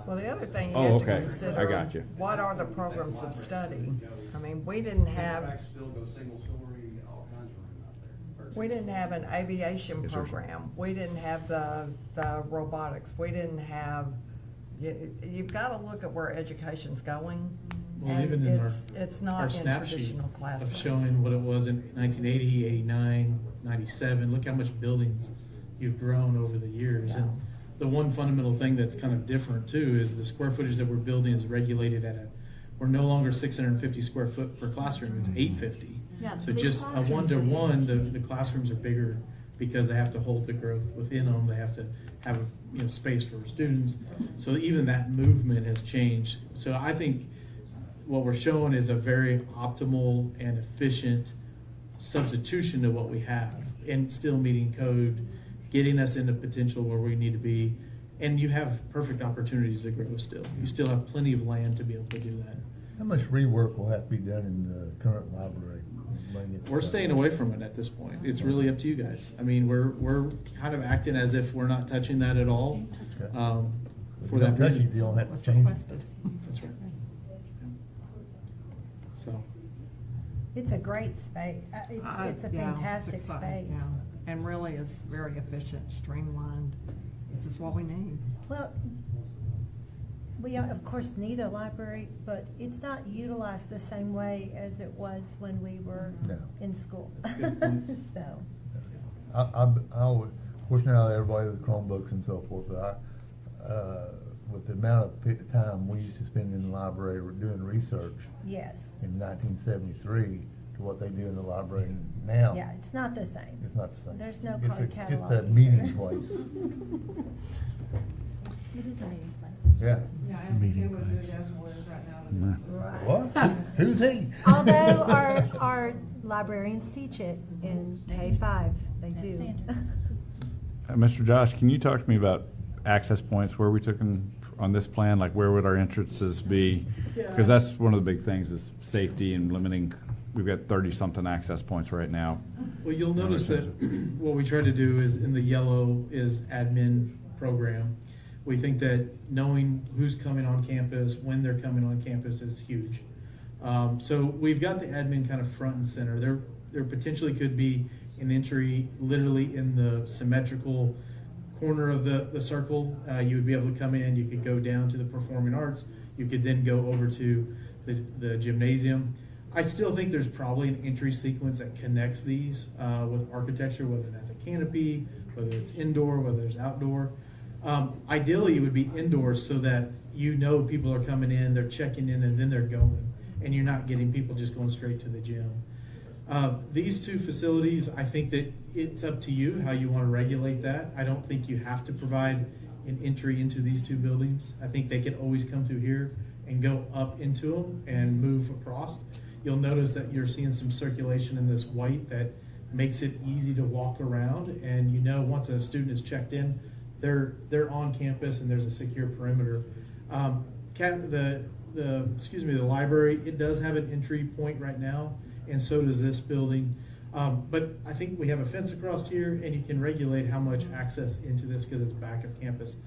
J: Well, the other thing you
C: Oh,
J: have to
C: okay.
J: consider.
C: I got you.
J: What are the programs of study? I mean, we didn't have.
P: Practice field, go single story, all kinds of room out there.
J: We didn't have an aviation
C: Yes, sir.
J: program. We didn't have the robotics. We didn't have, you've got to look at where education's going.
H: Well,
J: and
H: even in
J: it's
H: our
J: not in
H: snap sheet
J: traditional classrooms.
H: of showing what it was in 1980, 89, 97, look how much buildings you've grown over the years.
J: Yeah.
H: And the one fundamental thing that's kind of different too is the square footage that we're building is regulated at a we're no longer 650 square foot per classroom, it's 850.
D: Yeah,
H: So
D: these
H: just a
D: classrooms-
H: one-to-one, the classrooms are bigger because they have to hold the growth within them, they have to have, space for students. So even that movement has changed. So I think what we're showing is a very optimal and efficient substitution to what we have, and still meeting code, getting us into potential where we need to be. And you have perfect opportunities to grow still. You still have plenty of land to be able to do that.
G: How much rework will have to be done in the current library?
H: We're staying away from it at this point. It's really up to you guys. I mean, we're kind of acting as if we're not touching that at all. For that reason.
G: You don't have to change it.
H: That's right. So.
M: It's a great space. It's a
J: Yeah,
M: fantastic
J: it's exciting,
M: space.
J: yeah. And really is very efficient, streamlined. This is what we need.
M: Well, we of course need a library, but it's not utilized the same way as it was when we were
G: No.
M: in school. So,
G: I would, of course now everybody with Chromebooks and so forth, but with the amount of time we used to spend in the library doing research
M: yes.
G: in 1973 to what they do in the library now.
M: Yeah, it's not the same.
G: It's not the same.
M: There's no
G: It's
M: card
G: a-
M: catalog.
G: It's a
M: either.
G: meeting place.
D: It is a meeting place.
G: Yeah.
I: Yeah, I
A: It's a
I: think
A: meeting
I: it would do
A: place.
I: decimal is right now.
M: Right.
G: What? Who's he?
M: Although our librarians teach it in K-5, they
D: That's
M: do.
D: standards.
C: Mr. Josh, can you talk to me about access points, where we took them on this plan, like where would our entrances be?
H: Yeah.
C: Because that's one of the big things is safety and limiting. We've got 30-something access points right now.
H: Well, you'll notice that what we try to do is in the yellow is admin program. We think that knowing who's coming on campus, when they're coming on campus is huge. So we've got the admin kind of front and center. There potentially could be an entry literally in the symmetrical corner of the circle. You would be able to come in, you could go down to the performing arts, you could then go over to the gymnasium. I still think there's probably an entry sequence that connects these with architecture, whether that's a canopy, whether it's indoor, whether it's outdoor. Ideally, it would be indoors so that people are coming in, they're checking in, and then they're going, and you're not getting people just going straight to the gym. These two facilities, I think that it's up to you how you want to regulate that. I don't think you have to provide an entry into these two buildings. I think they could always come through here and go up into them and move across. You'll notice that you're seeing some circulation in this white that makes it easy to walk around, and once a student is checked in, they're on campus and there's a secure perimeter. The library, it does have an entry point right now, and so does this building. But I think we have a fence across here, and you can regulate how much access into this because it's back of campus.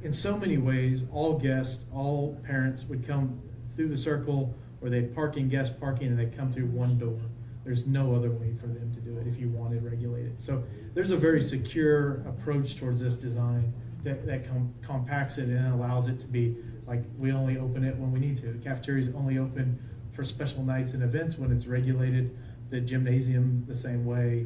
H: In so many ways, all guests, all parents would come through the circle, or they park in guest parking and they come through one door. There's no other way for them to do it if you wanted regulated. So there's a very secure approach towards this design that compacts it and allows it to be like we only open it when we need to. The cafeteria is only open for special nights and events when it's regulated. The gymnasium the same way.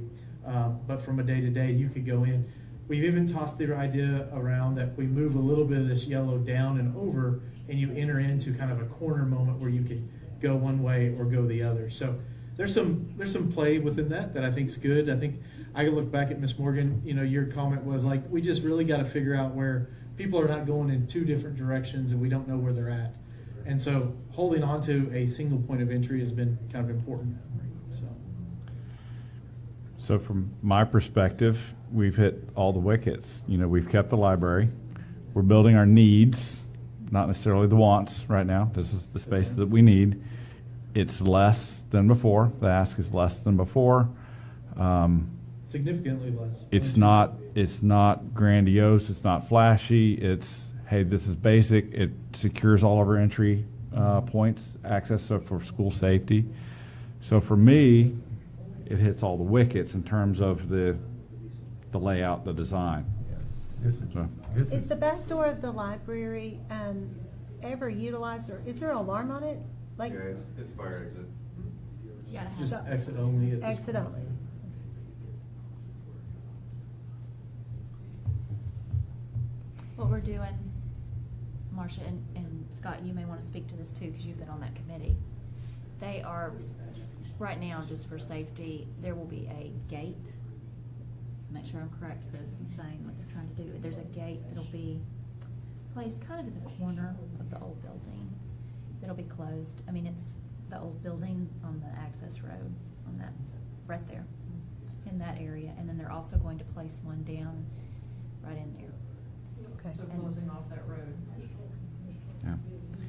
H: But from a day-to-day, you could go in. We've even tossed the idea around that we move a little bit of this yellow down and over, and you enter into kind of a corner moment where you could go one way or go the other. So there's some play within that I think is good. I think I can look back at Ms. Morgan, your comment was like, we just really got to figure out where people are not going in two different directions and we don't know where they're at. And so holding on to a single point of entry has been kind of important.
C: So from my perspective, we've hit all the wickets. We've kept the library. We're building our needs, not necessarily the wants right now. This is the space that we need. It's less than before. The ask is less than before.
H: Significantly less.
C: It's not grandiose. It's not flashy. It's, hey, this is basic. It secures all of our entry points, access for school safety. So for me, it hits all the wickets in terms of the layout, the design.
M: Is the back door of the library ever utilized, or is there an alarm on it? Like,
F: Yeah, it's fire exit.
D: You gotta have
H: Just
D: some-
H: exit only at this
M: exit
H: point.
M: only?
D: What we're doing Marcia, and Scott, you may wanna speak to this too, because you've been on that committee. They are, right now, just for safety, there will be a gate. Make sure I'm correct, Chris, in saying what they're trying to do. There's a gate that'll be placed kind of in the corner of the old building that'll be closed. I mean, it's the old building on the access road, on that, right there, in that area. And then they're also going to place one down right in there.
M: Okay.
I: So closing off that road.
C: Yeah.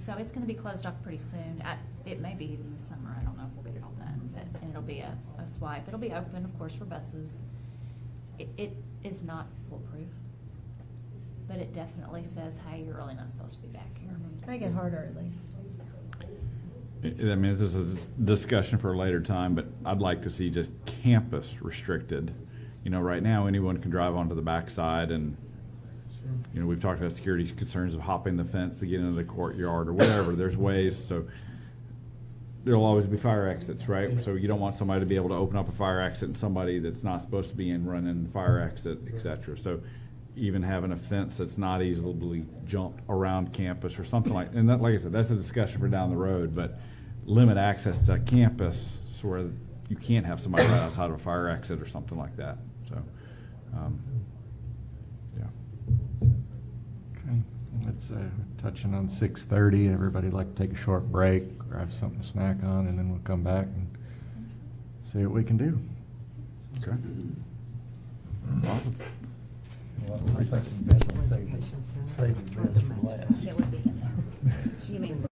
D: So it's gonna be closed off pretty soon. It may be even this summer, I don't know if we'll get it all done, but, and it'll be a swipe. It'll be open, of course, for buses. It is not foolproof, but it definitely says, hey, you're really not supposed to be back here.
M: Make it harder at least.
C: I mean, this is a discussion for a later time, but I'd like to see just campus restricted. You know, right now, anyone can drive onto the backside and, you know, we've talked about security concerns of hopping the fence to get into the courtyard or whatever. There's ways, so there'll always be fire exits, right? So you don't want somebody to be able to open up a fire exit and somebody that's not supposed to be in running the fire exit, et cetera. So even having a fence that's not easily jumped around campus or something like, and that, like I said, that's a discussion for down the road, but limit access to campus so where you can't have somebody right outside of a fire exit or something like that. So, yeah.
A: Okay, let's, touching on 6:30, everybody like to take a short break, grab something to snack on, and then we'll come back and see what we can do.
C: Okay. Awesome.
G: Well, I think the best one save the best for last.
D: It would be in there. You mean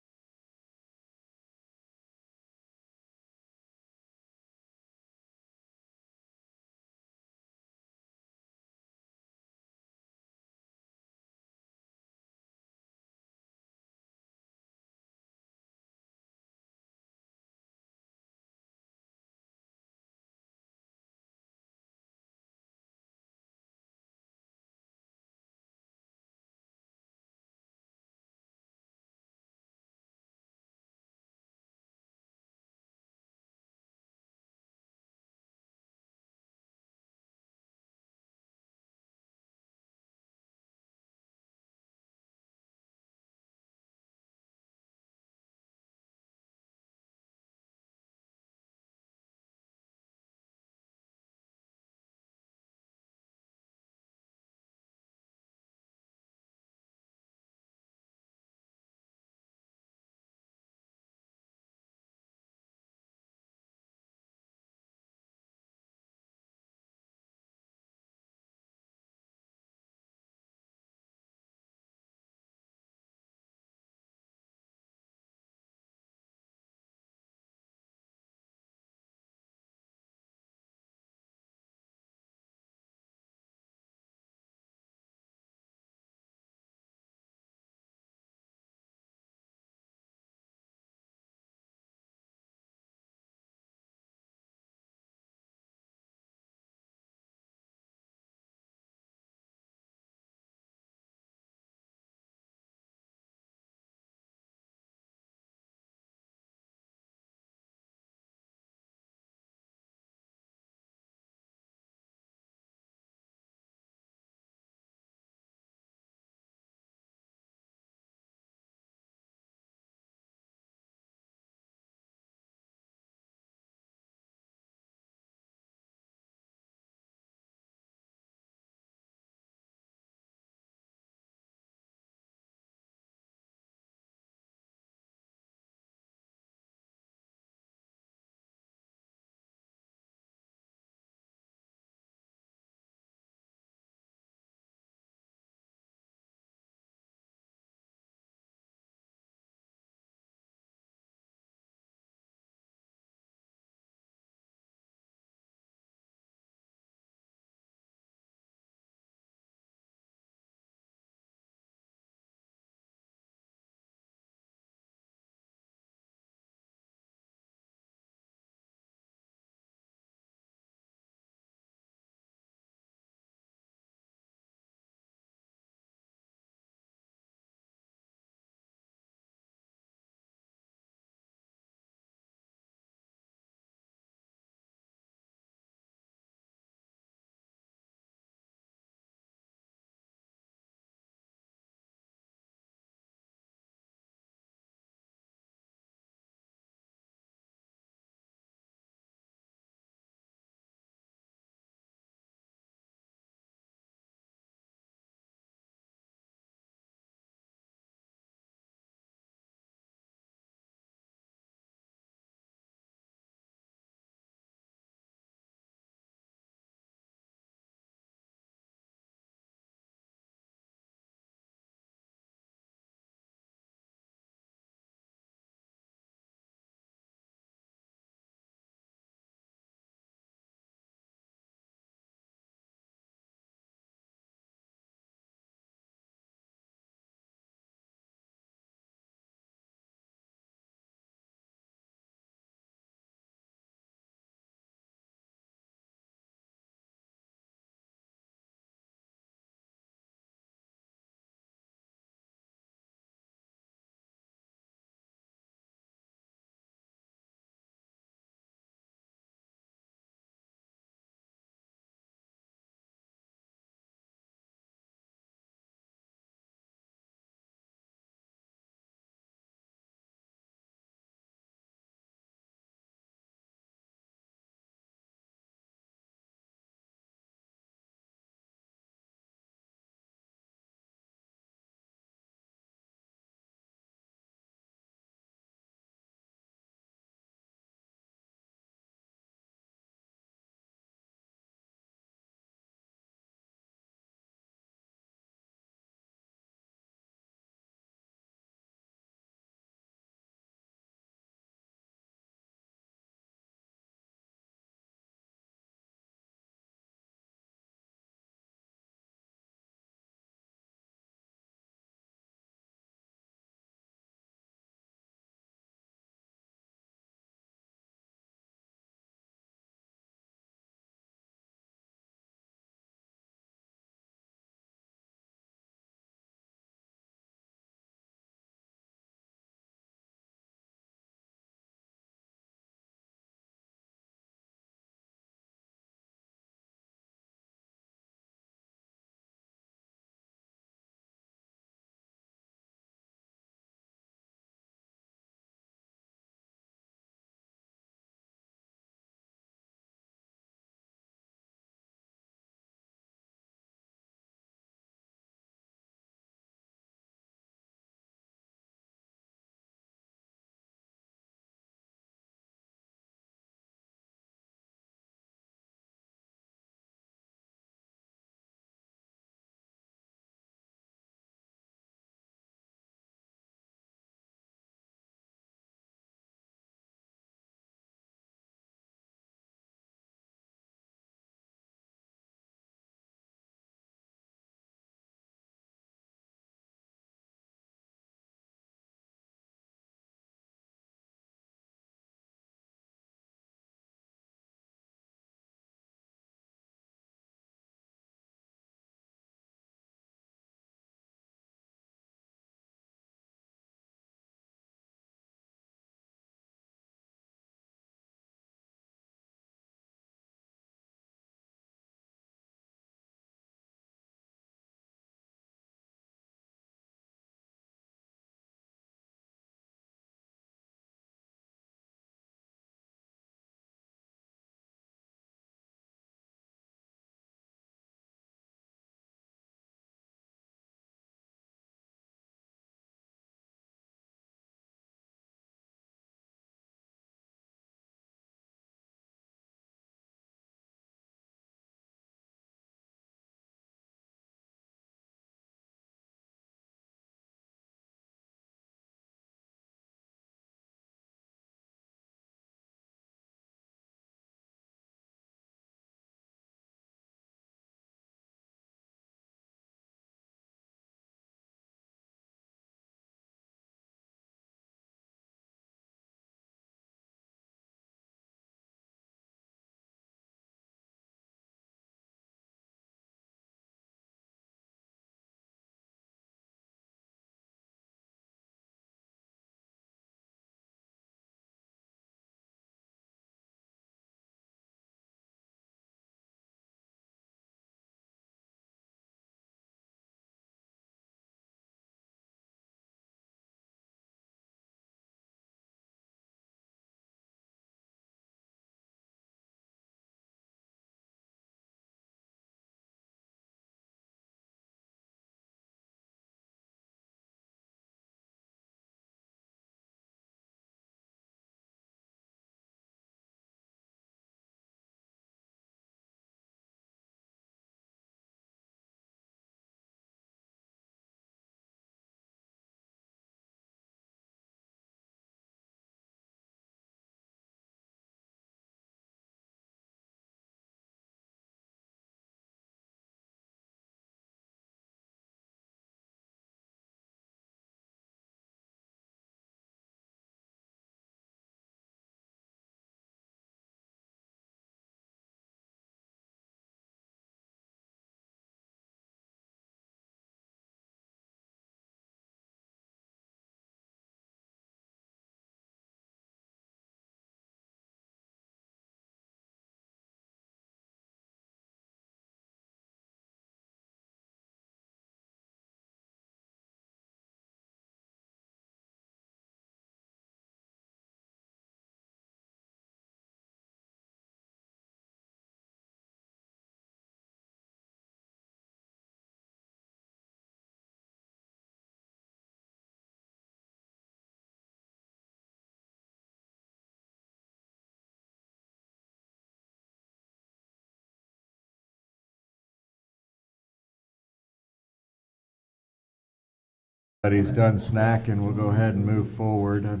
A: Everybody's done snacking, we'll go ahead and move forward.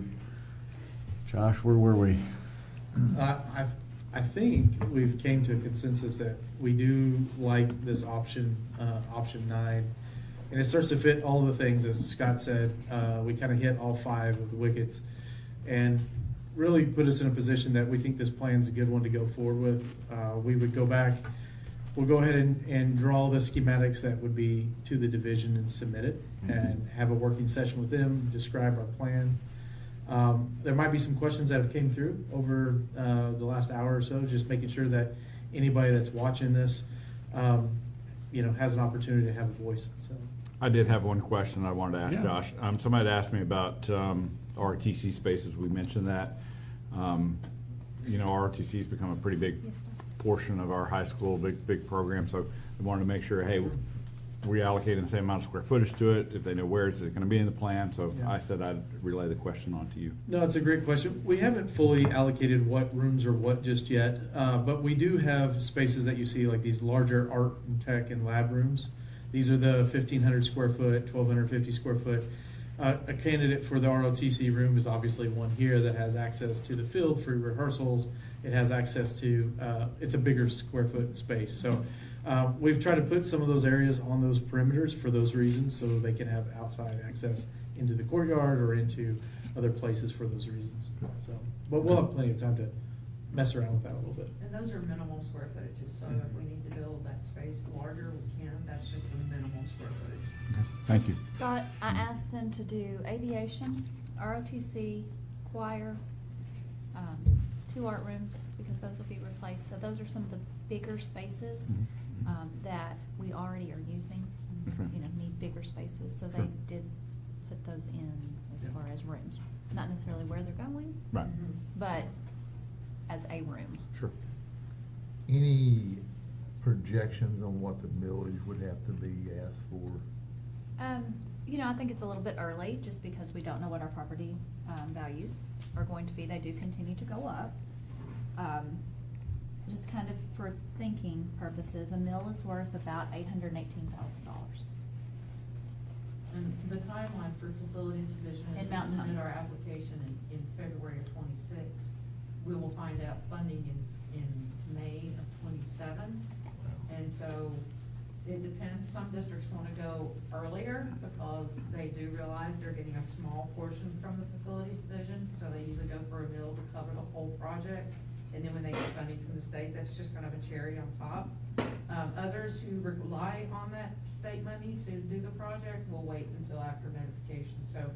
A: Josh, where were we?
H: I think we've came to a consensus that we do like this option, option 9. And it starts to fit all of the things, as Scott said. We kind of hit all 5 of the wickets and really put us in a position that we think this plan's a good one to go forward with. We would go back, we'll go ahead and draw the schematics that would be to the division and submit it and have a working session with them, describe our plan. There might be some questions that have came through over the last hour or so, just making sure that anybody that's watching this, has an opportunity to have a voice. So
C: I did have one question I wanted to ask
A: Yeah.
C: Josh. Somebody had asked me about ROTC spaces. We mentioned that. ROTC's become a pretty big
D: Yes, sir.
C: portion of our high school, big program. So we wanted to make sure, hey, we allocating the same amount of square footage to it, if they know where it's going to be in the plan. So
H: Yeah.
C: I said I'd relay the question on to you.
H: No, it's a great question. We haven't fully allocated what rooms are what just yet, but we do have spaces that you see, like these larger art and tech and lab rooms. These are the 1,500 square foot, 1,250 square foot. A candidate for the ROTC room is obviously one here that has access to the field for rehearsals. It has access to, it's a bigger square foot space. So we've tried to put some of those areas on those perimeters for those reasons, so they can have outside access into the courtyard or into other places for those reasons. So, but we'll have plenty of time to mess around with that a little bit.
I: And those are minimal square footages, so if we need to build that space larger, we can. That's just the minimal square footage.
C: Thank you.
D: Scott, I asked them to do aviation, ROTC, choir, 2 art rooms, because those will be replaced. So those are some of the bigger spaces that we already are using,
C: Okay.
D: need bigger spaces. So
C: Sure.
D: they did put those in as far as rooms. Not necessarily where they're going,
C: Right.
D: but as a room.
C: Sure.
G: Any projections on what the millage would have to be asked for?
D: I think it's a little bit early, just because we don't know what our property values are going to be. They do continue to go up. Just kind of for thinking purposes, a mill is worth about $818,000.
I: And the timeline for facilities division is
D: In
I: we
D: Mountain
I: submit
D: Home.
I: our application in February of '26. We will find out funding in May of '27. And so it depends. Some districts want to go earlier because they do realize they're getting a small portion from the facilities division. So they usually go for a mill to cover the whole project. And then when they get funding from the state, that's just kind of a cherry on top. Others who rely on that state money to do the project will wait until after notification. So,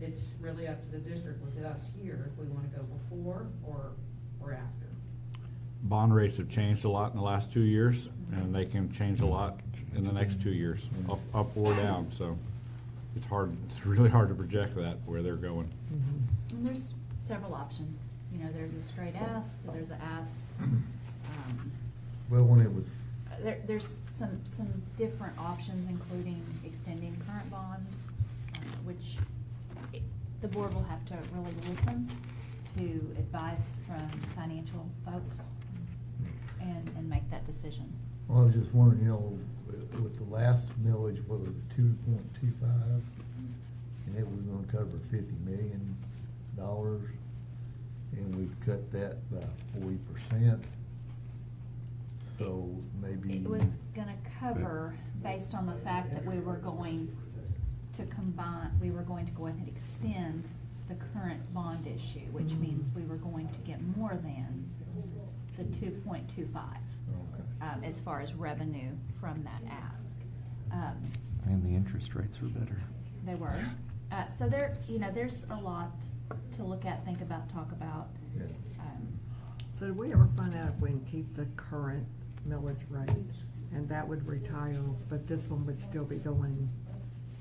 I: it's really up to the district with us here if we want to go before or after.
C: Bond rates have changed a lot in the last 2 years, and they can change a lot in the next 2 years, up or down. So it's really hard to project that, where they're going.
D: And there's several options. There's a straight ask, there's a ask.
G: Well, when it was,
D: There's some different options, including extending current bond, which the board will have to really listen to advice from financial folks and make that decision.
G: well, I was just wondering, with the last millage, was it 2.25? And it was gonna cover $50 million, and we've cut that by 40%. So maybe.
D: It was gonna cover, based on the fact that we were going to go ahead and extend the current bond issue, which means we were going to get more than the 2.25,
G: Okay.
D: as far as revenue from that ask.
A: And the interest rates were better.
D: They were. So there's a lot to look at, think about, talk about.
G: Yeah.
J: So did we ever find out if we can keep the current millage rate? And that would retire, but this one would still be going,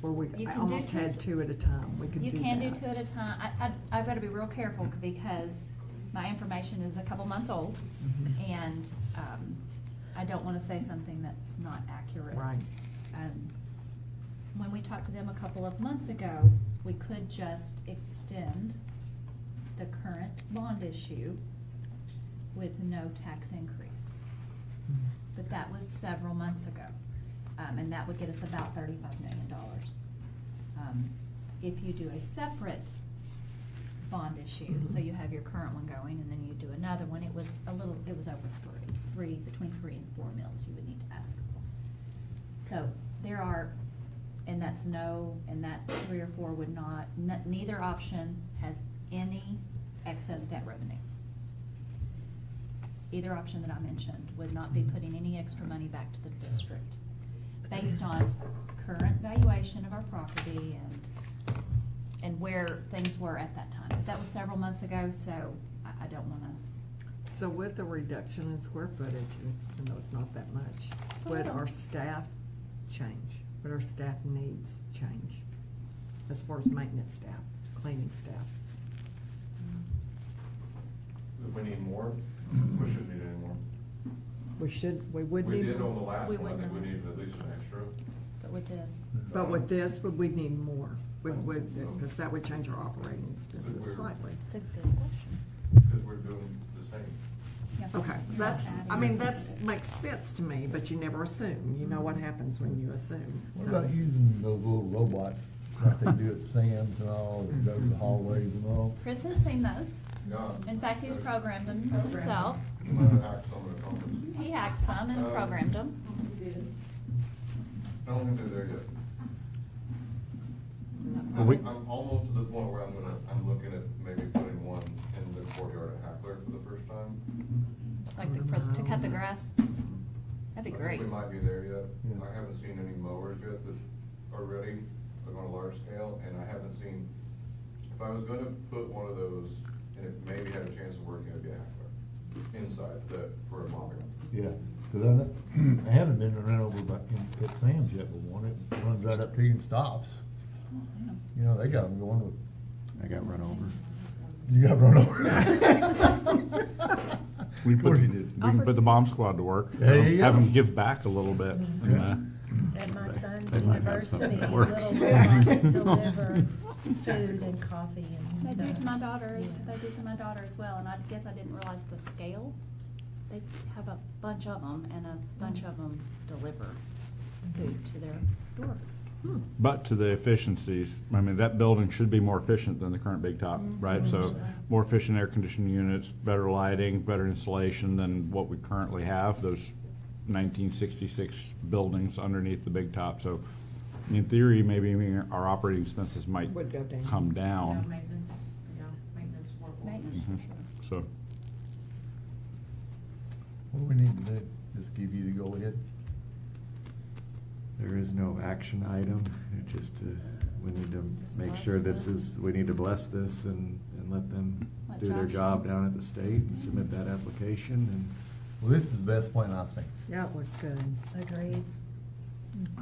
J: where we
D: You can do
J: almost had 2 at a time. We could do that.
D: You can do 2 at a time. I've got to be real careful because my information is a couple months old, and I don't want to say something that's not accurate.
J: Right.
D: When we talked to them a couple of months ago, we could just extend the current bond issue with no tax increase. But that was several months ago, and that would get us about $35 million. If you do a separate bond issue, so you have your current one going, and then you do another one, it was over between 3 and 4 mils you would need to ask for. So there are, and that 3 or 4 would not, neither option has any excess debt revenue. Either option that I mentioned would not be putting any extra money back to the district based on current valuation of our property and where things were at that time. But that was several months ago, so I don't wanna.
J: So with the reduction in square footage, even though it's not that much,
D: It's a
J: would
D: little.
J: our staff change? Would our staff needs change? As far as maintenance staff, cleaning staff?
F: If we need more, we shouldn't need any more.
J: We would need.
F: We did on the last
D: We
F: one, I
D: would
F: think we
D: not.
F: needed at least an extra.
D: But with this,
J: But with this, would we need more? Because that would change our operating expenses slightly.
D: it's a good question.
F: Because we're doing the same.
D: Yeah.
J: Okay, that's makes sense to me, but you never assume. You know what happens when you assume.
G: What
J: So-
G: about using those little robots like they do at Sam's and all, that go to the hallways and all?
D: Chris has seen those.
F: Yeah.
D: In fact, he's programmed them himself.
F: You might have hacked some of the comments.
D: He hacked some and programmed them.
F: I don't think they're there yet.
C: Well, we-
F: I'm almost to the point where I'm looking at maybe putting one in the courtyard at Hackler for the first time.
D: Like to cut the grass. That'd be
F: I think
D: great.
F: we might be there yet.
G: Yeah.
F: I haven't seen any mowers yet that are ready, like on a large scale, and I haven't seen, if I was gonna put one of those, and it maybe had a chance of working, it'd be a Hackler, inside, for a mopping.
G: Yeah, cause I haven't been around over back at Sam's yet with one, it runs right up to you and stops. You know, they got them going with,
A: I got run over.
G: you got run over.
C: We
G: Of course you
C: we
G: did.
C: can put the bomb squad to work.
G: There you
C: Have
G: go.
C: them give back a little bit.
M: At my son's
A: They might have
M: university,
A: something that works.
M: little robots deliver food and coffee
D: They
M: and
D: do
M: stuff.
D: to my daughter, they do to my daughter as well, and I guess I didn't realize the scale. They have a bunch of them, and a bunch of them deliver food to their door.
C: But to the efficiencies, I mean, that building should be more efficient than the current big top, right? So more efficient air conditioning units, better lighting, better insulation than what we currently have, those 1966 buildings underneath the big top. So in theory, maybe our operating expenses might
J: Would go down.
C: come
I: Yeah,
C: down.
I: maintenance work.
D: Maintenance,
C: Mhm.
D: for sure.
C: So,
G: What do we need to do? Just give you the go-ahead?
A: There is no action item, it just, we need to
D: Just
A: make
D: bless
A: sure this
D: them.
A: is, we need to bless this and let them
D: Let
A: do their
D: Josh
A: job
D: know.
A: down at the state and submit that application and.
G: Well, this is the best plan I've seen.
J: Yeah, it looks good.
M: Agreed.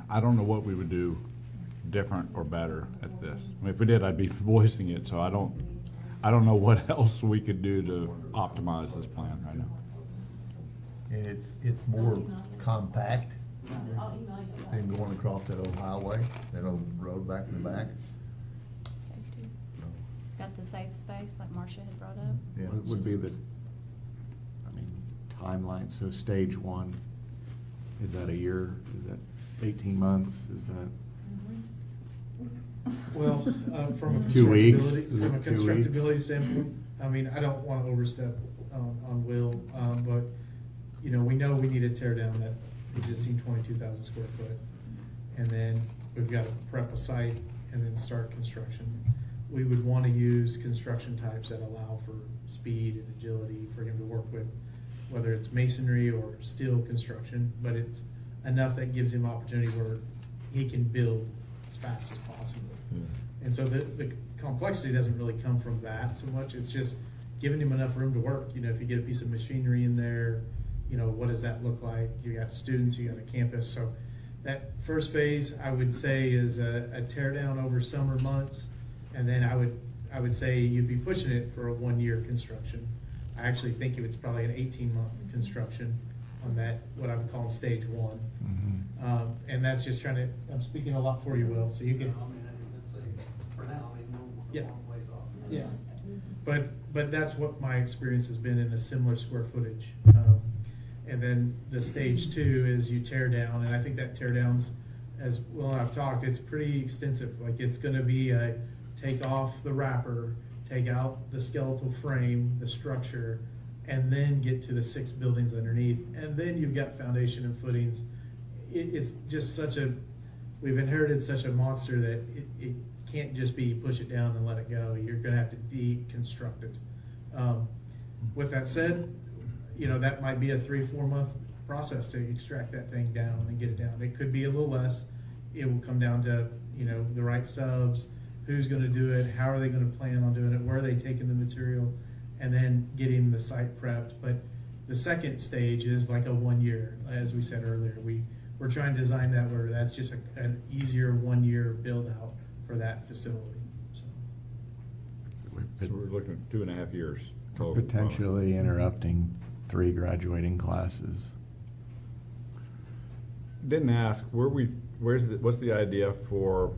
C: I don't know what we would do different or better at this. I mean, if we did, I'd be voicing it, so I don't know what else we could do to optimize this plan right now.
G: And it's more compact than going across that old highway, that old road back in the back.
D: Safety. It's got the safe space like Marcia had brought up.
G: Yeah.
A: What would be the, I mean, timeline, so stage one, is that a year, is that 18 months, is that?
H: Well, from a
A: 2 weeks?
H: constructability,
A: Is
H: from a
A: it 2 weeks?
H: constructability standpoint, I mean, I don't wanna overstep on Will, but, you know we need to tear down that existing 22,000 square foot. And then we've gotta prep a site and then start construction. We would wanna use construction types that allow for speed and agility for him to work with, whether it's masonry or steel construction, but it's enough that gives him opportunity where he can build as fast as possible. And so the complexity doesn't really come from that so much, it's just giving him enough room to work. You know, if you get a piece of machinery in there, you know, what does that look like? You got students, you got a campus, so that first phase, I would say, is a tear down over summer months, and then I would say you'd be pushing it for a 1-year construction. I actually think it's probably an 18-month construction on that, what I would call stage one. And that's just trying to, I'm speaking a lot for you, Will, so you can.
P: I mean, let's say, for now, I mean,
H: Yeah.
P: no long ways off.
H: Yeah, but that's what my experience has been in a similar square footage. And then the stage two is you tear down, and I think that tear down's as Will and I've talked, it's pretty extensive. Like, it's gonna be a take off the wrapper, take out the skeletal frame, the structure, and then get to the 6 buildings underneath. And then you've got foundation and footings. It's just we've inherited such a monster that it can't just be push it down and let it go. You're gonna have to deconstruct it. With that said, that might be a 3-4 month process to extract that thing down and get it down. It could be a little less. It will come down to, the right subs, who's gonna do it, how are they gonna plan on doing it, where are they taking the material, and then getting the site prepped. But the second stage is like a 1 year, as we said earlier. We're trying to design that where that's just an easier 1 year build out for that facility.
C: So we're looking at 2.5 years total.
A: Potentially interrupting 3 graduating classes.
C: Didn't ask, what's the idea for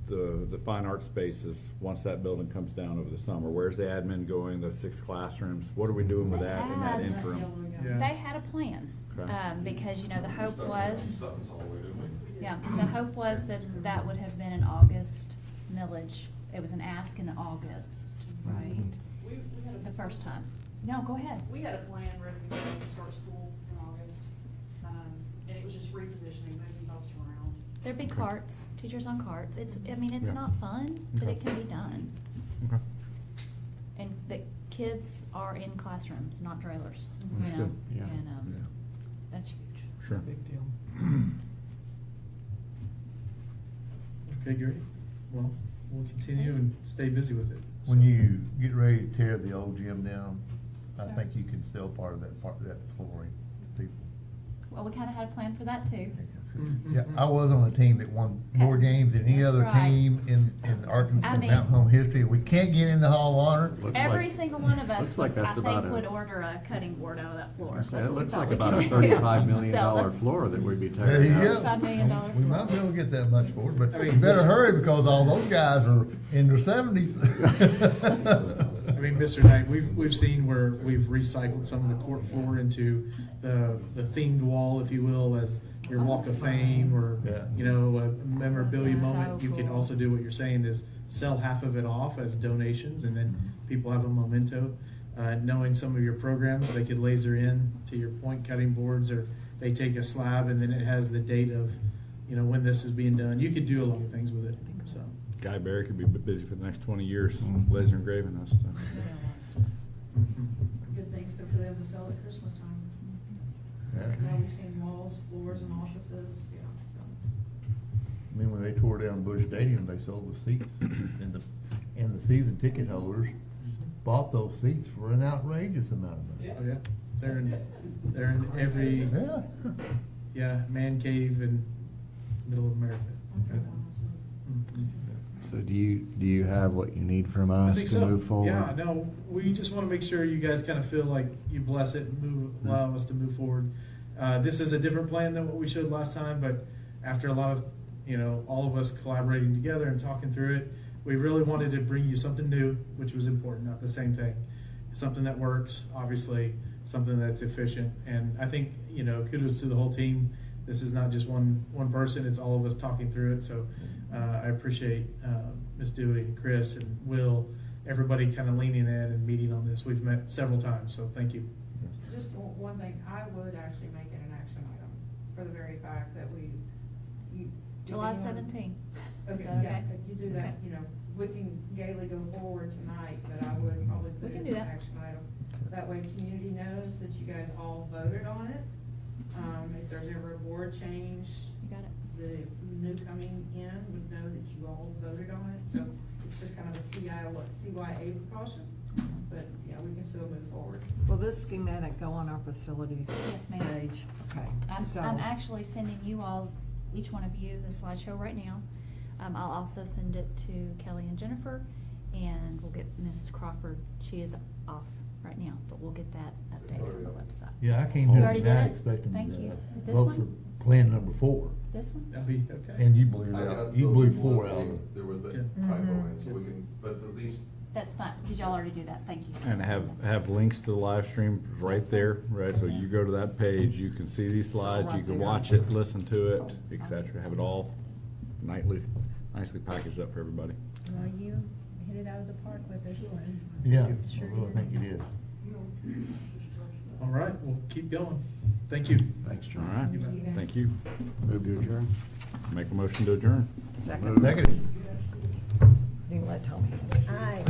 C: the fine art spaces once that building comes down over the summer? Where's the admin going, the 6 classrooms? What are we doing with that in that interim?
D: They had a plan,
C: Okay.
D: because, the hope was, the hope was that would have been an August millage. It was an ask in August, right?
L: We had
D: The first time. No, go ahead.
L: We had a plan ready to go to start school in August, and it was just repositioning, moving folks around.
D: There'd be carts, teachers on carts. It's
C: Yeah.
D: not fun, but
C: Okay.
D: it can be done.
C: Okay.
D: And the kids are in classrooms, not trailers,
C: Understood.
A: Yeah.
D: and,
C: Yeah.
D: that's huge.
C: Sure.
H: Big deal. Okay, great. Well, we'll continue and stay busy with it.
G: When you get ready to tear the old gym down, I
D: Sure.
G: think you can still part of that flooring, people.
D: Well, we kinda had a plan for that too.
G: Yeah, I was on a team that won more games than any
D: That's
G: other
D: right.
G: team in Arkansas,
D: I mean-
G: Mountain Home history. We can't get in the Hall of Honor.
A: Looks
D: Every
A: like-
D: single one of us,
A: looks like
D: I
A: that's about
D: think,
A: a-
D: would order a cutting board out of that floor.
A: It
D: That's what we
A: looks
D: thought
A: like
D: we
A: about
D: could
A: a
D: do.
A: $35 million
D: So let's-
A: floor that we'd be
G: There
A: tearing
G: you
A: out.
G: go.
D: $35 million
G: We might be able to get that much for it, but
H: I mean,
G: you better
H: Mr.
G: hurry because all those guys are in their 70s.
H: I mean, Mr. Knight, we've seen where we've recycled some of the court floor into the themed wall, if you will, as your walk of fame or,
G: Yeah.
H: a memorabilia
D: That's so
H: moment. You can
D: cool.
H: also do what you're saying is sell half of it off as donations, and then people have a memento. Knowing some of your programs, they could laser in to your point cutting boards, or they take a slab and then it has the date of, when this is being done. You could do a lot of things with it, so.
C: Guy Barry could be busy for the next 20 years,
A: Mhm.
C: laser engraving us. So.
I: Good things for them to sell at Christmas time.
G: Yeah.
I: Now we've seen walls, floors, and offices, so.
G: I mean, when they tore down Bush Stadium, they sold the seats, and the season ticket holders bought those seats for an outrageous amount of money.
H: Oh, yeah, they're in every,
G: Yeah.
H: man cave in middle of America.
A: So do you have what you need from
H: I
A: us
H: think
A: to
H: so.
A: move forward?
H: Yeah, no, we just want to make sure you guys kind of feel like you bless it and allow us to move forward. This is a different plan than what we showed last time, but after a lot of, all of us collaborating together and talking through it, we really wanted to bring you something new, which was important, not the same thing. Something that works, obviously, something that's efficient. And I think, kudos to the whole team. This is not just one person, it's all of us talking through it. So I appreciate Ms. Dewey and Chris and Will, everybody kind of leaning in and meeting on this. We've met several times, so thank you.
I: Just one thing, I would actually make it an action item for the very fact that you.
D: July
I: if anyone-
D: 17th.
I: Okay,
D: Is that
I: yeah,
D: okay?
I: if you do that,
D: Okay.
I: we can gaily go forward tonight, but I would probably
D: We
I: put
D: can
I: it
D: do
I: as an
D: that.
I: action item. That way community knows that you guys all voted on it. If there's ever a board change,
D: You got it.
I: the new coming in would know that you all voted on it, so it's just kind of a CYA precaution, but, we can still move forward.
J: Will this schematic go on our facilities
D: Yes, ma'am.
J: page? Okay. So-
D: I'm actually sending you all, each one of you, the slideshow right now. I'll also send it to Kelly and Jennifer, and we'll get Ms. Crawford, she is off right now, but we'll get that updated on the website.
G: Yeah, I came
D: You
G: here
D: already did
G: tonight
D: it?
G: expecting
D: Thank
G: to
D: you. This
G: vote
D: one?
G: for plan number 4,
D: This one?
H: Okay.
G: and you blew
F: I
G: out,
F: got
G: you
F: the
G: blew
F: one
G: 4 out of
F: thing,
G: it.
F: there was the
H: Yeah.
F: typo in, so we can, but at least
D: That's fine. Did y'all already do that? Thank you.
C: And have links to the live stream right there, right? So you go to that page, you can see these slides, you can watch it, listen to it, et cetera. Have it all nicely packaged up for everybody.
M: Well, you hit it out of the park with us.
G: Yeah,
M: Sure
G: well, I
M: did.
G: think you did.
H: All right, we'll keep going. Thank you.
A: Thanks,
C: All
A: John.
C: right, thank you.
A: Move to adjourn.
C: Make a motion to adjourn.
J: Second.
G: Negative.
J: You can let Tommy.
M: Aye.